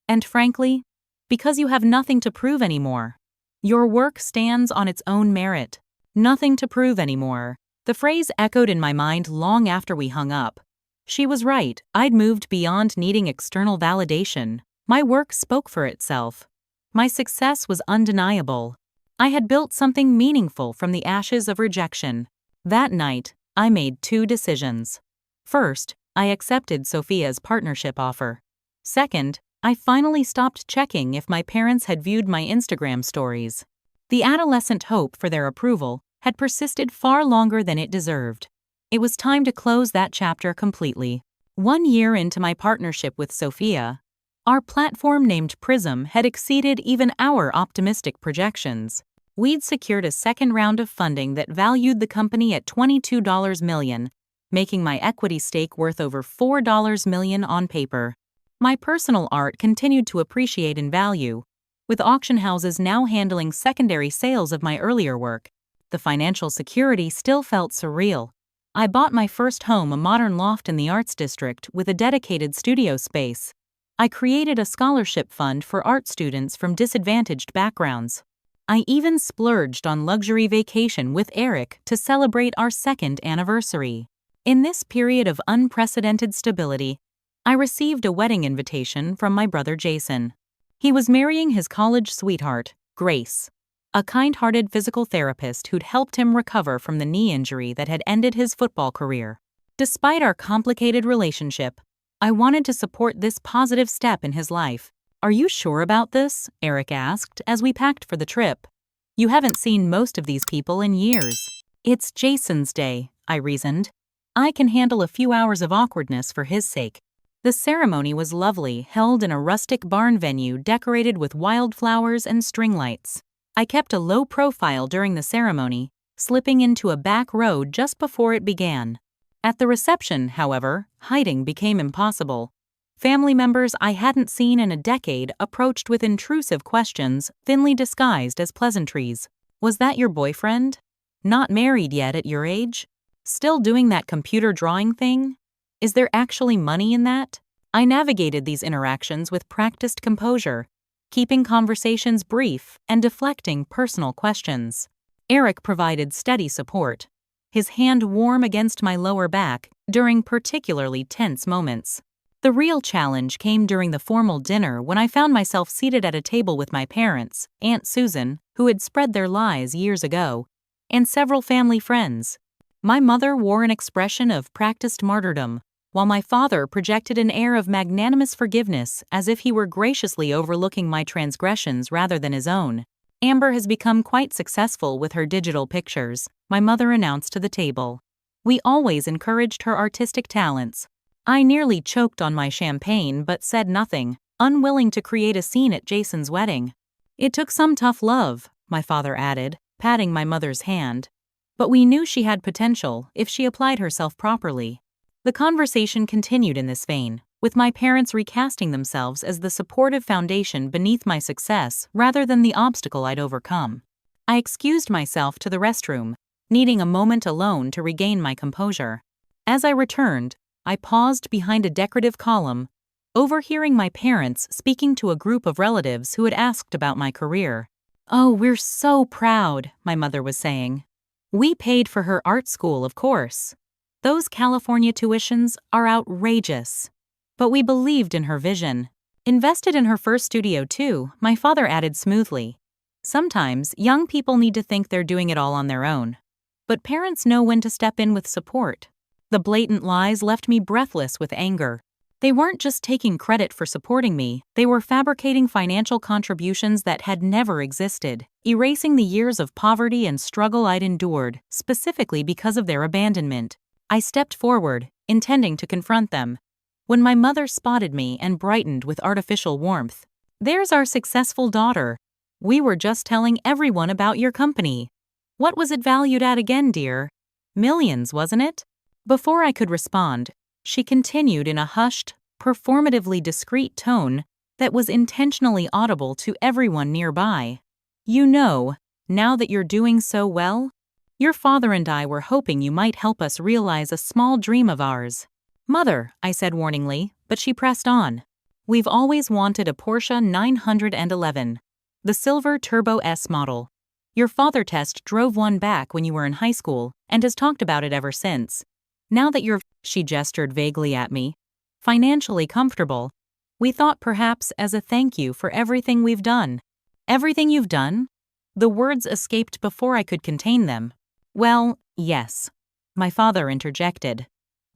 "And frankly, because you have nothing to prove anymore. Your work stands on its own merit. Nothing to prove anymore." The phrase echoed in my mind long after we hung up. She was right. I'd moved beyond needing external validation. My work spoke for itself. My success was undeniable. I had built something meaningful from the ashes of rejection. That night, I made 2 decisions. First, I accepted Sophia's partnership offer. Second, I finally stopped checking if my parents had viewed my Instagram stories. The adolescent hope for their approval had persisted far longer than it deserved. It was time to close that chapter completely. 1 year into my partnership with Sophia, our platform named Prism had exceeded even our optimistic projections. We'd secured a second round of funding that valued the company at $22 million, making my equity stake worth over $4 million on paper. My personal art continued to appreciate in value, with auction houses now handling secondary sales of my earlier work. The financial security still felt surreal. I bought my first home, a modern loft in the Arts District with a dedicated studio space. I created a scholarship fund for art students from disadvantaged backgrounds. I even splurged on luxury vacation with Eric to celebrate our 2nd anniversary. In this period of unprecedented stability, I received a wedding invitation from my brother Jason. He was marrying his college sweetheart, Grace, a kind-hearted physical therapist who'd helped him recover from the knee injury that had ended his football career. Despite our complicated relationship, I wanted to support this positive step in his life. Are you sure about this? Eric asked as we packed for the trip. You haven't seen most of these people in years. It's Jason's day, I reasoned. I can handle a few hours of awkwardness for his sake. The ceremony was lovely, held in a rustic barn venue decorated with wildflowers and string lights. I kept a low profile during the ceremony, slipping into a back row just before it began. At the reception, however, hiding became impossible. Family members I hadn't seen in a decade approached with intrusive questions, thinly disguised as pleasantries. Was that your boyfriend? Not married yet at your age? Still doing that computer drawing thing? Is there actually money in that? I navigated these interactions with practiced composure, keeping conversations brief and deflecting personal questions. Eric provided steady support, his hand warm against my lower back during particularly tense moments. The real challenge came during the formal dinner when I found myself seated at a table with my parents, Aunt Susan, who had spread their lies years ago, and several family friends. My mother wore an expression of practiced martyrdom, while my father projected an air of magnanimous forgiveness as if he were graciously overlooking my transgressions rather than his own. Amber has become quite successful with her digital pictures, my mother announced to the table. We always encouraged her artistic talents. I nearly choked on my champagne but said nothing, unwilling to create a scene at Jason's wedding. It took some tough love, my father added, patting my mother's hand. But we knew she had potential if she applied herself properly. The conversation continued in this vein, with my parents recasting themselves as the supportive foundation beneath my success rather than the obstacle I'd overcome. I excused myself to the restroom, needing a moment alone to regain my composure. As I returned, I paused behind a decorative column, overhearing my parents speaking to a group of relatives who had asked about my career. "Oh, we're so proud," my mother was saying. "We paid for her art school, of course. Those California tuitions are outrageous. But we believed in her vision. Invested in her first studio, too," my father added smoothly. Sometimes, young people need to think they're doing it all on their own. But parents know when to step in with support. The blatant lies left me breathless with anger. They weren't just taking credit for supporting me, they were fabricating financial contributions that had never existed, erasing the years of poverty and struggle I'd endured, specifically because of their abandonment. I stepped forward, intending to confront them, when my mother spotted me and brightened with artificial warmth. "There's our successful daughter. We were just telling everyone about your company. What was it valued at again, dear? Millions, wasn't it?" Before I could respond, she continued in a hushed, performatively discreet tone that was intentionally audible to everyone nearby. "You know, now that you're doing so well, your father and I were hoping you might help us realize a small dream of ours." "Mother," I said warningly, but she pressed on. "We've always wanted a Porsche 911, the silver Turbo S model. Your father test drove one back when you were in high school and has talked about it ever since. Now that you're," she gestured vaguely at me, "financially comfortable, we thought perhaps as a thank you for everything we've done." "Everything you've done?" The words escaped before I could contain them. "Well, yes," my father interjected.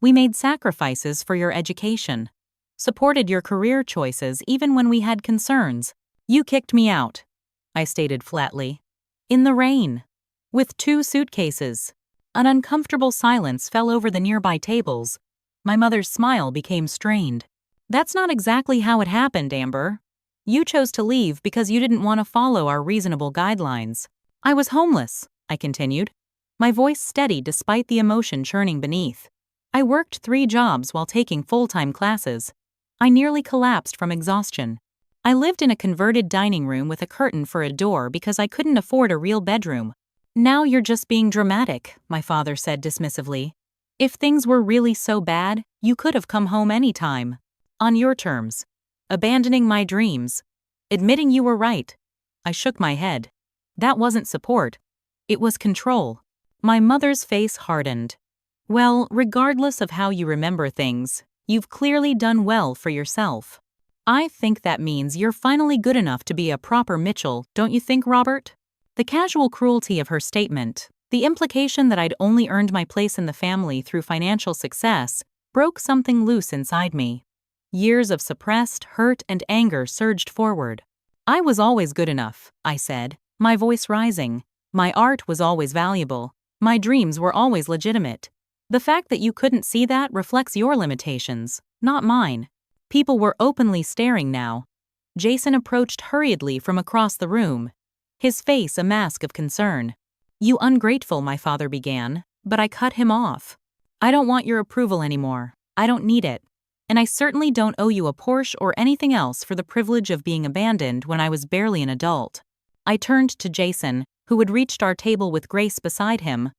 "We made sacrifices for your education, supported your career choices even when we had concerns. You kicked me out," I stated flatly. "In the rain. With 2 suitcases." An uncomfortable silence fell over the nearby tables. My mother's smile became strained. "That's not exactly how it happened, Amber. You chose to leave because you didn't want to follow our reasonable guidelines." "I was homeless," I continued, my voice steady despite the emotion churning beneath. "I worked 3 jobs while taking full-time classes. I nearly collapsed from exhaustion. I lived in a converted dining room with a curtain for a door because I couldn't afford a real bedroom." "Now you're just being dramatic," my father said dismissively. "If things were really so bad, you could have come home any time. On your terms. Abandoning my dreams. Admitting you were right." I shook my head. That wasn't support. It was control. My mother's face hardened. "Well, regardless of how you remember things, you've clearly done well for yourself. I think that means you're finally good enough to be a proper Mitchell, don't you think, Robert?" The casual cruelty of her statement, the implication that I'd only earned my place in the family through financial success, broke something loose inside me. Years of suppressed hurt and anger surged forward. I was always good enough, I said, my voice rising. My art was always valuable. My dreams were always legitimate. The fact that you couldn't see that reflects your limitations, not mine. People were openly staring now. Jason approached hurriedly from across the room, his face a mask of concern. "You ungrateful," my father began, but I cut him off. "I don't want your approval anymore. I don't need it. And I certainly don't owe you a Porsche or anything else for the privilege of being abandoned when I was barely an adult." I turned to Jason, who had reached our table with Grace beside him.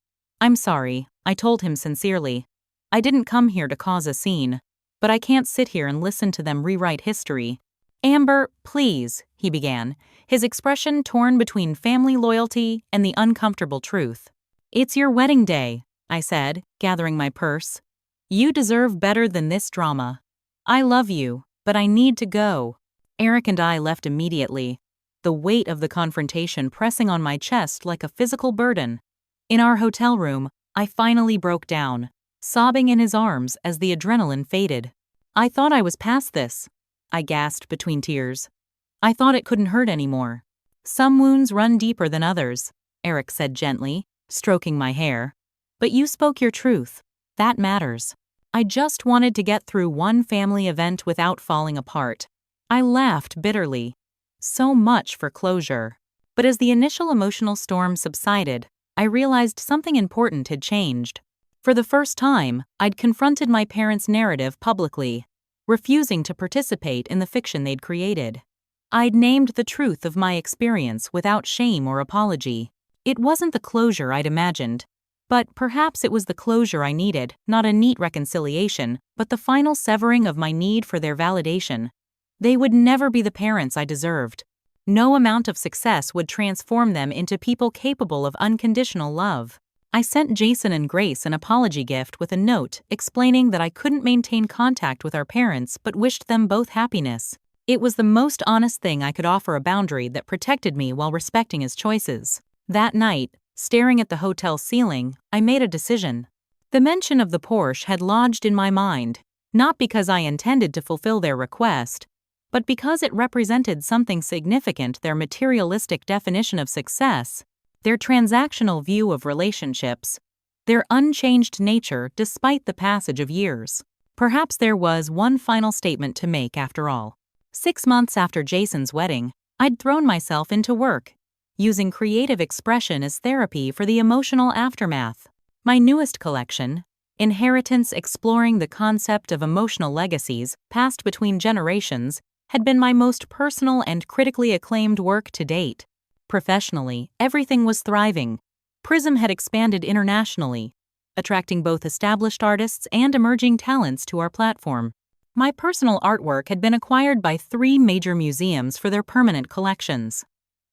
"I'm sorry," I told him sincerely. "I didn't come here to cause a scene, but I can't sit here and listen to them rewrite history." "Amber, please," he began, his expression torn between family loyalty and the uncomfortable truth. "It's your wedding day," I said, gathering my purse. "You deserve better than this drama. I love you, but I need to go." Eric and I left immediately, the weight of the confrontation pressing on my chest like a physical burden. In our hotel room, I finally broke down, sobbing in his arms as the adrenaline faded. "I thought I was past this," I gasped between tears. "I thought it couldn't hurt anymore." "Some wounds run deeper than others," Eric said gently, stroking my hair. "But you spoke your truth. That matters." I just wanted to get through one family event without falling apart. I laughed bitterly. So much for closure. But as the initial emotional storm subsided, I realized something important had changed. For the first time, I'd confronted my parents' narrative publicly, refusing to participate in the fiction they'd created. I'd named the truth of my experience without shame or apology. It wasn't the closure I'd imagined, but perhaps it was the closure I needed, not a neat reconciliation, but the final severing of my need for their validation. They would never be the parents I deserved. No amount of success would transform them into people capable of unconditional love. I sent Jason and Grace an apology gift with a note explaining that I couldn't maintain contact with our parents but wished them both happiness. It was the most honest thing I could offer, a boundary that protected me while respecting his choices. That night, staring at the hotel ceiling, I made a decision. The mention of the Porsche had lodged in my mind, not because I intended to fulfill their request, but because it represented something significant: their materialistic definition of success, their transactional view of relationships, their unchanged nature despite the passage of years. Perhaps there was one final statement to make after all. 6 months after Jason's wedding, I'd thrown myself into work, using creative expression as therapy for the emotional aftermath. My newest collection, Inheritance, exploring the concept of emotional legacies passed between generations, had been my most personal and critically acclaimed work to date. Professionally, everything was thriving. Prism had expanded internationally, attracting both established artists and emerging talents to our platform. My personal artwork had been acquired by 3 major museums for their permanent collections.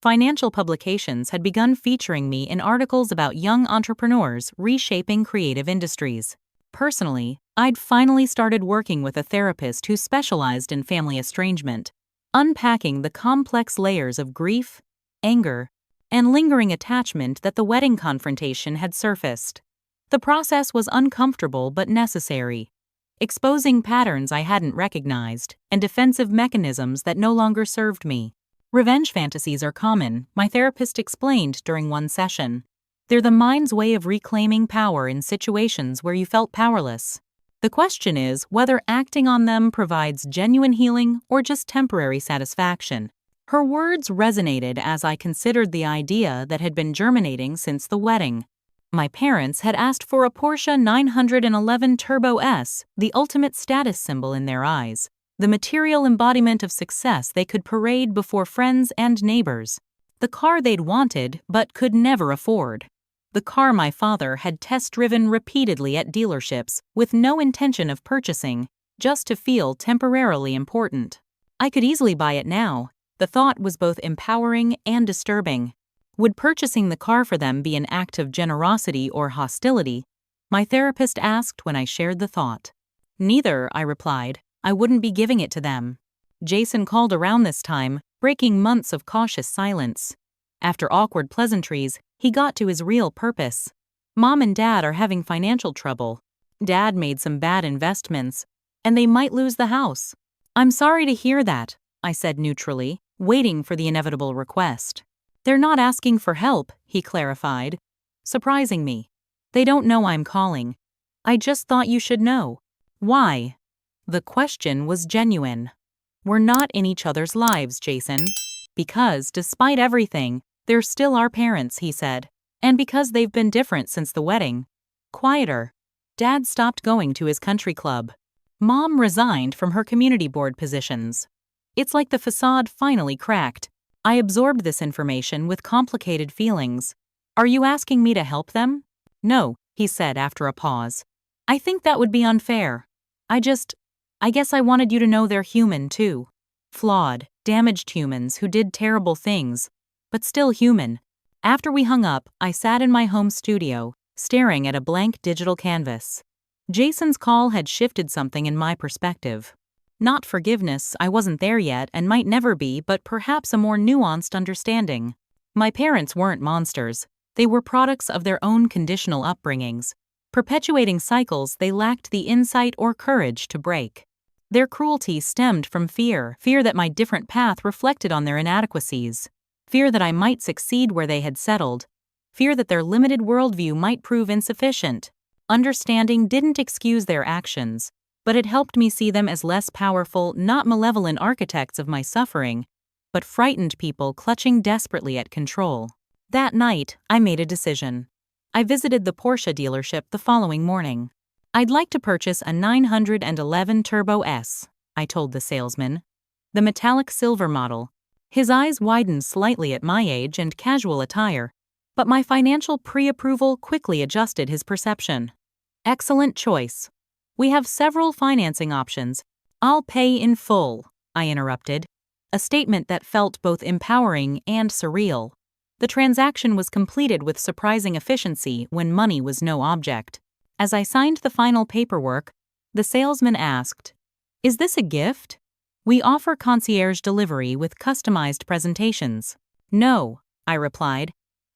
Financial publications had begun featuring me in articles about young entrepreneurs reshaping creative industries. Personally, I'd finally started working with a therapist who specialized in family estrangement, unpacking the complex layers of grief, anger, and lingering attachment that the wedding confrontation had surfaced. The process was uncomfortable but necessary, exposing patterns I hadn't recognized and defensive mechanisms that no longer served me. Revenge fantasies are common, my therapist explained during one session. They're the mind's way of reclaiming power in situations where you felt powerless. The question is whether acting on them provides genuine healing or just temporary satisfaction. Her words resonated as I considered the idea that had been germinating since the wedding. My parents had asked for a Porsche 911 Turbo S, the ultimate status symbol in their eyes, the material embodiment of success they could parade before friends and neighbors. The car they'd wanted but could never afford. The car my father had test-driven repeatedly at dealerships with no intention of purchasing, just to feel temporarily important. I could easily buy it now. The thought was both empowering and disturbing. Would purchasing the car for them be an act of generosity or hostility? My therapist asked when I shared the thought. Neither, I replied. I wouldn't be giving it to them. Jason called around this time, breaking months of cautious silence. After awkward pleasantries, he got to his real purpose. Mom and Dad are having financial trouble. Dad made some bad investments, and they might lose the house. "I'm sorry to hear that," I said neutrally, waiting for the inevitable request. "They're not asking for help," he clarified, surprising me. "They don't know I'm calling. I just thought you should know." "Why?" The question was genuine. "We're not in each other's lives, Jason." "Because, despite everything, they're still our parents," he said. "And because they've been different since the wedding." Quieter. Dad stopped going to his country club. Mom resigned from her community board positions. It's like the facade finally cracked. I absorbed this information with complicated feelings. "Are you asking me to help them?" "No," he said after a pause. "I think that would be unfair. I guess I wanted you to know they're human too. Flawed, damaged humans who did terrible things, but still human." After we hung up, I sat in my home studio, staring at a blank digital canvas. Jason's call had shifted something in my perspective. Not forgiveness, I wasn't there yet and might never be, but perhaps a more nuanced understanding. My parents weren't monsters. They were products of their own conditional upbringings, perpetuating cycles they lacked the insight or courage to break. Their cruelty stemmed from fear that my different path reflected on their inadequacies, fear that I might succeed where they had settled, fear that their limited worldview might prove insufficient. Understanding didn't excuse their actions, but it helped me see them as less powerful, not malevolent architects of my suffering, but frightened people clutching desperately at control. That night, I made a decision. I visited the Porsche dealership the following morning. "I'd like to purchase a 911 Turbo S," I told the salesman. "The metallic silver model." His eyes widened slightly at my age and casual attire, but my financial pre-approval quickly adjusted his perception. "Excellent choice. We have several financing options." "I'll pay in full," I interrupted, a statement that felt both empowering and surreal. The transaction was completed with surprising efficiency when money was no object. As I signed the final paperwork, the salesman asked, "Is this a gift?" "We offer concierge delivery with customized presentations." "No," I replied.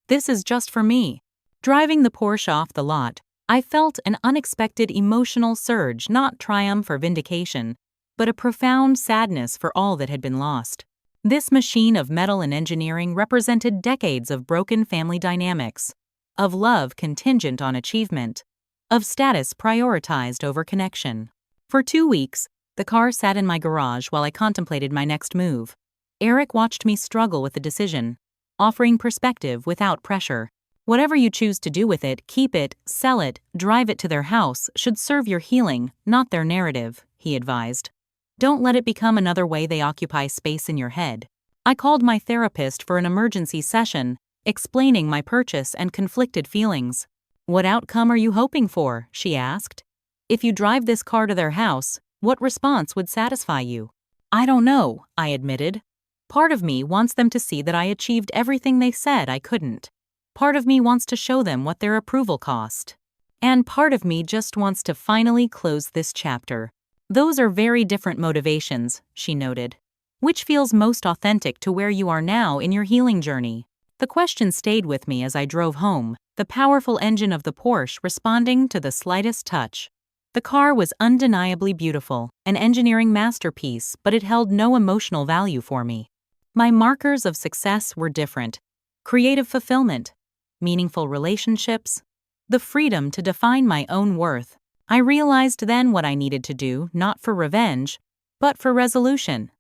"This is just for me." Driving the Porsche off the lot, I felt an unexpected emotional surge, not triumph or vindication, but a profound sadness for all that had been lost. This machine of metal and engineering represented decades of broken family dynamics, of love contingent on achievement, of status prioritized over connection. For 2 weeks, the car sat in my garage while I contemplated my next move. Eric watched me struggle with the decision, offering perspective without pressure. "Whatever you choose to do with it, keep it, sell it, drive it to their house, should serve your healing, not their narrative," he advised. "Don't let it become another way they occupy space in your head." I called my therapist for an emergency session, explaining my purchase and conflicted feelings. "What outcome are you hoping for?" she asked. "If you drive this car to their house, what response would satisfy you?" "I don't know," I admitted. "Part of me wants them to see that I achieved everything they said I couldn't. Part of me wants to show them what their approval cost. And part of me just wants to finally close this chapter." "Those are very different motivations," she noted. "Which feels most authentic to where you are now in your healing journey?" The question stayed with me as I drove home, the powerful engine of the Porsche responding to the slightest touch. The car was undeniably beautiful, an engineering masterpiece, but it held no emotional value for me. My markers of success were different. Creative fulfillment, meaningful relationships, the freedom to define my own worth. I realized then what I needed to do, not for revenge, but for resolution.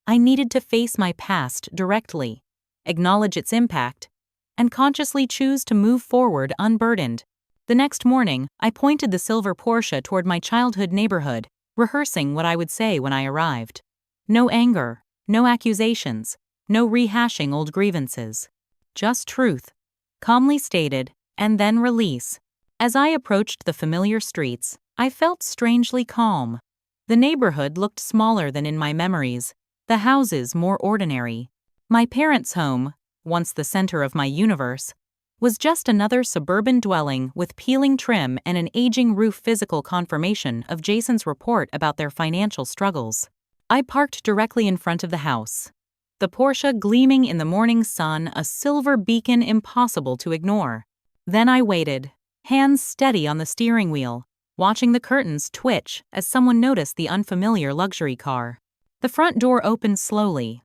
I needed to face my past directly, acknowledge its impact, and consciously choose to move forward unburdened. The next morning, I pointed the silver Porsche toward my childhood neighborhood, rehearsing what I would say when I arrived. No anger, no accusations, no rehashing old grievances. Just truth, calmly stated, and then release. As I approached the familiar streets, I felt strangely calm. The neighborhood looked smaller than in my memories, the houses more ordinary. My parents' home, once the center of my universe, was just another suburban dwelling with peeling trim and an aging roof, physical confirmation of Jason's report about their financial struggles. I parked directly in front of the house, the Porsche gleaming in the morning sun, a silver beacon impossible to ignore. Then I waited, hands steady on the steering wheel, watching the curtains twitch as someone noticed the unfamiliar luxury car. The front door opened slowly.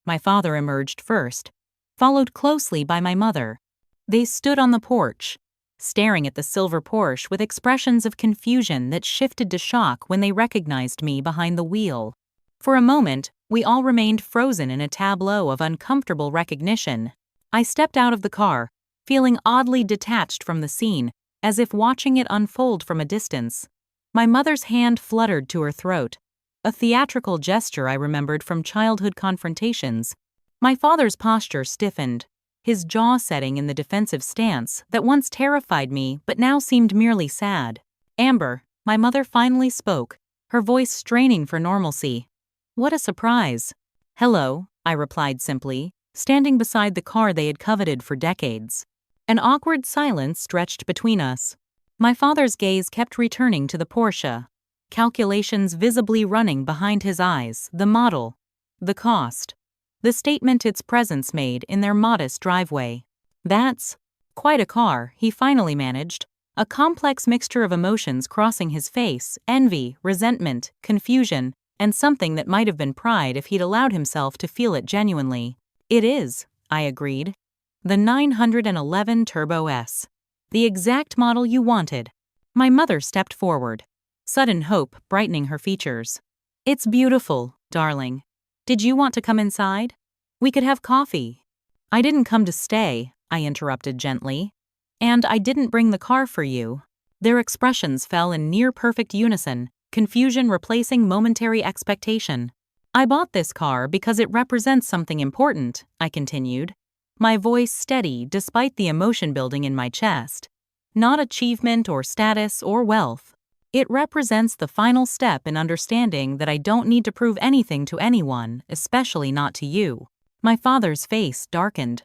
My father emerged first, followed closely by my mother. They stood on the porch, staring at the silver Porsche with expressions of confusion that shifted to shock when they recognized me behind the wheel. For a moment, we all remained frozen in a tableau of uncomfortable recognition. I stepped out of the car, feeling oddly detached from the scene, as if watching it unfold from a distance. My mother's hand fluttered to her throat, a theatrical gesture I remembered from childhood confrontations. My father's posture stiffened, his jaw setting in the defensive stance that once terrified me but now seemed merely sad. "Amber," my mother finally spoke, her voice straining for normalcy. "What a surprise." "Hello," I replied simply, standing beside the car they had coveted for decades. An awkward silence stretched between us. My father's gaze kept returning to the Porsche, calculations visibly running behind his eyes, the model, the cost, the statement its presence made in their modest driveway. "That's quite a car," he finally managed, a complex mixture of emotions crossing his face: envy, resentment, confusion, and something that might have been pride if he'd allowed himself to feel it genuinely. "It is," I agreed. "The 911 Turbo S. The exact model you wanted." My mother stepped forward, sudden hope brightening her features. "It's beautiful, darling. Did you want to come inside? We could have coffee." "I didn't come to stay," I interrupted gently. "And I didn't bring the car for you." Their expressions fell in near-perfect unison, confusion replacing momentary expectation. "I bought this car because it represents something important," I continued, my voice steady despite the emotion building in my chest. "Not achievement or status or wealth. It represents the final step in understanding that I don't need to prove anything to anyone, especially not to you." My father's face darkened.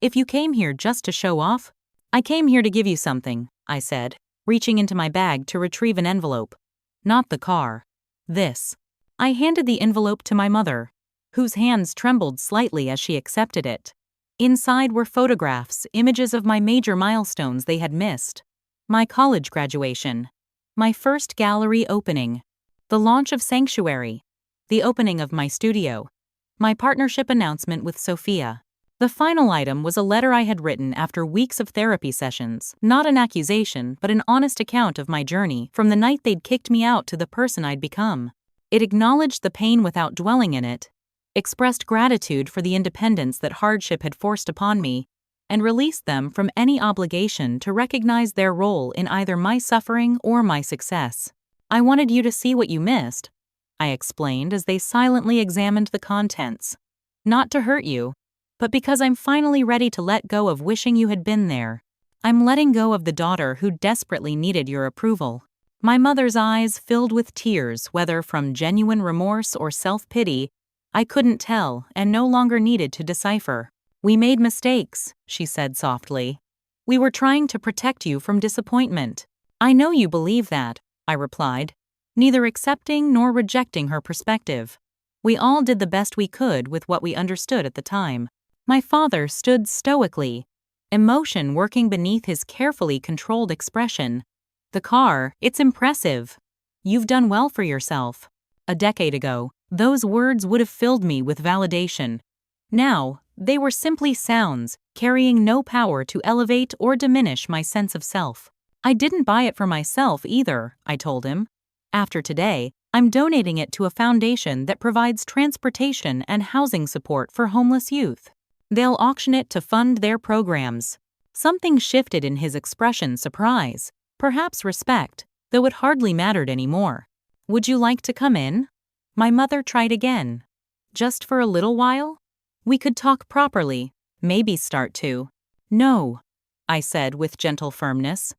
"If you came here just to show off?" "I came here to give you something," I said, reaching into my bag to retrieve an envelope. "Not the car. This." I handed the envelope to my mother, whose hands trembled slightly as she accepted it. Inside were photographs, images of my major milestones they had missed. My college graduation, my first gallery opening, the launch of Sanctuary, the opening of my studio, my partnership announcement with Sophia. The final item was a letter I had written after weeks of therapy sessions, not an accusation but an honest account of my journey from the night they'd kicked me out to the person I'd become. It acknowledged the pain without dwelling in it, expressed gratitude for the independence that hardship had forced upon me, and released them from any obligation to recognize their role in either my suffering or my success. "I wanted you to see what you missed," I explained as they silently examined the contents. "Not to hurt you, but because I'm finally ready to let go of wishing you had been there. I'm letting go of the daughter who desperately needed your approval." My mother's eyes filled with tears, whether from genuine remorse or self-pity, I couldn't tell and no longer needed to decipher. "We made mistakes," she said softly. "We were trying to protect you from disappointment." "I know you believe that," I replied, neither accepting nor rejecting her perspective. "We all did the best we could with what we understood at the time." My father stood stoically, emotion working beneath his carefully controlled expression. "The car, it's impressive. You've done well for yourself." A decade ago, those words would have filled me with validation. Now, they were simply sounds, carrying no power to elevate or diminish my sense of self. "I didn't buy it for myself either," I told him. "After today, I'm donating it to a foundation that provides transportation and housing support for homeless youth. They'll auction it to fund their programs." Something shifted in his expression: surprise, perhaps respect, though it hardly mattered anymore. "Would you like to come in?" My mother tried again. "Just for a little while? We could talk properly, maybe start to." "No," I said with gentle firmness.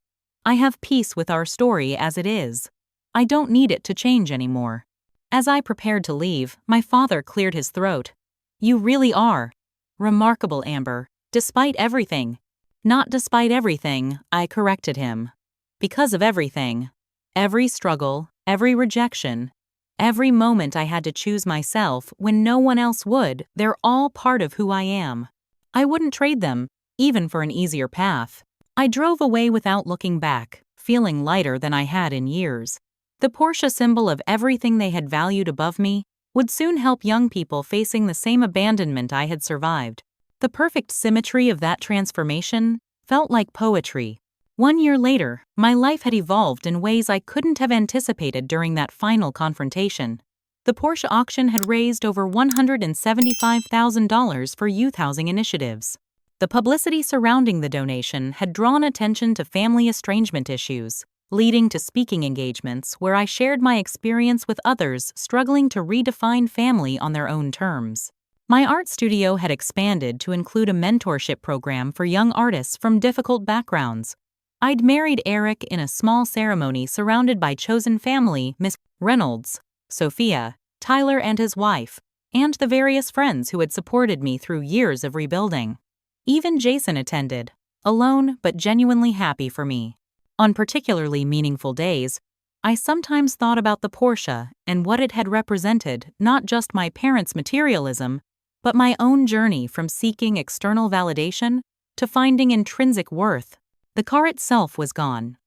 "I have peace with our story as it is. I don't need it to change anymore." As I prepared to leave, my father cleared his throat. "You really are remarkable, Amber, despite everything." "Not despite everything," I corrected him. "Because of everything. Every struggle, every rejection, every moment I had to choose myself when no one else would, they're all part of who I am. I wouldn't trade them, even for an easier path." I drove away without looking back, feeling lighter than I had in years. The Porsche symbol of everything they had valued above me would soon help young people facing the same abandonment I had survived. The perfect symmetry of that transformation felt like poetry. 1 year later, my life had evolved in ways I couldn't have anticipated during that final confrontation. The Porsche auction had raised over $175,000 for youth housing initiatives. The publicity surrounding the donation had drawn attention to family estrangement issues, leading to speaking engagements where I shared my experience with others struggling to redefine family on their own terms. My art studio had expanded to include a mentorship program for young artists from difficult backgrounds. I'd married Eric in a small ceremony surrounded by chosen family, Miss Reynolds, Sophia, Tyler and his wife, and the various friends who had supported me through years of rebuilding. Even Jason attended, alone but genuinely happy for me. On particularly meaningful days, I sometimes thought about the Porsche and what it had represented, not just my parents' materialism, but my own journey from seeking external validation to finding intrinsic worth. The car itself was gone,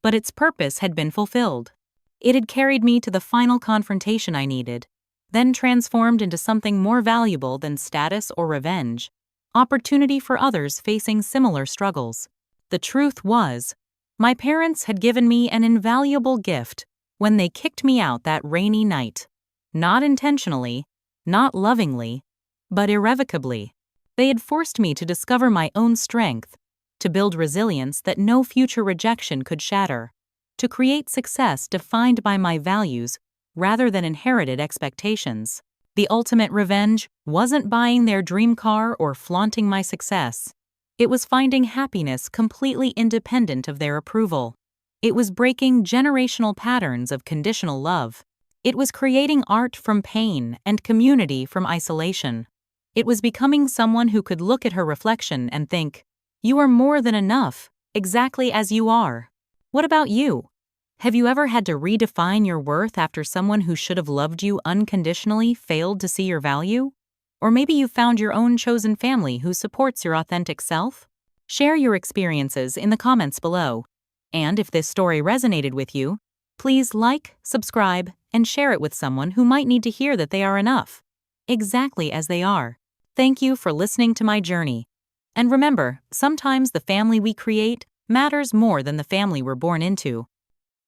but its purpose had been fulfilled. It had carried me to the final confrontation I needed, then transformed into something more valuable than status or revenge, opportunity for others facing similar struggles. The truth was, my parents had given me an invaluable gift when they kicked me out that rainy night. Not intentionally, not lovingly, but irrevocably. They had forced me to discover my own strength, to build resilience that no future rejection could shatter, to create success defined by my values rather than inherited expectations. The ultimate revenge wasn't buying their dream car or flaunting my success. It was finding happiness completely independent of their approval. It was breaking generational patterns of conditional love. It was creating art from pain and community from isolation. It was becoming someone who could look at her reflection and think, "You are more than enough, exactly as you are." What about you? Have you ever had to redefine your worth after someone who should have loved you unconditionally failed to see your value? Or maybe you found your own chosen family who supports your authentic self? Share your experiences in the comments below. And if this story resonated with you, please like, subscribe, and share it with someone who might need to hear that they are enough, exactly as they are. Thank you for listening to my journey. And remember, sometimes the family we create matters more than the family we're born into.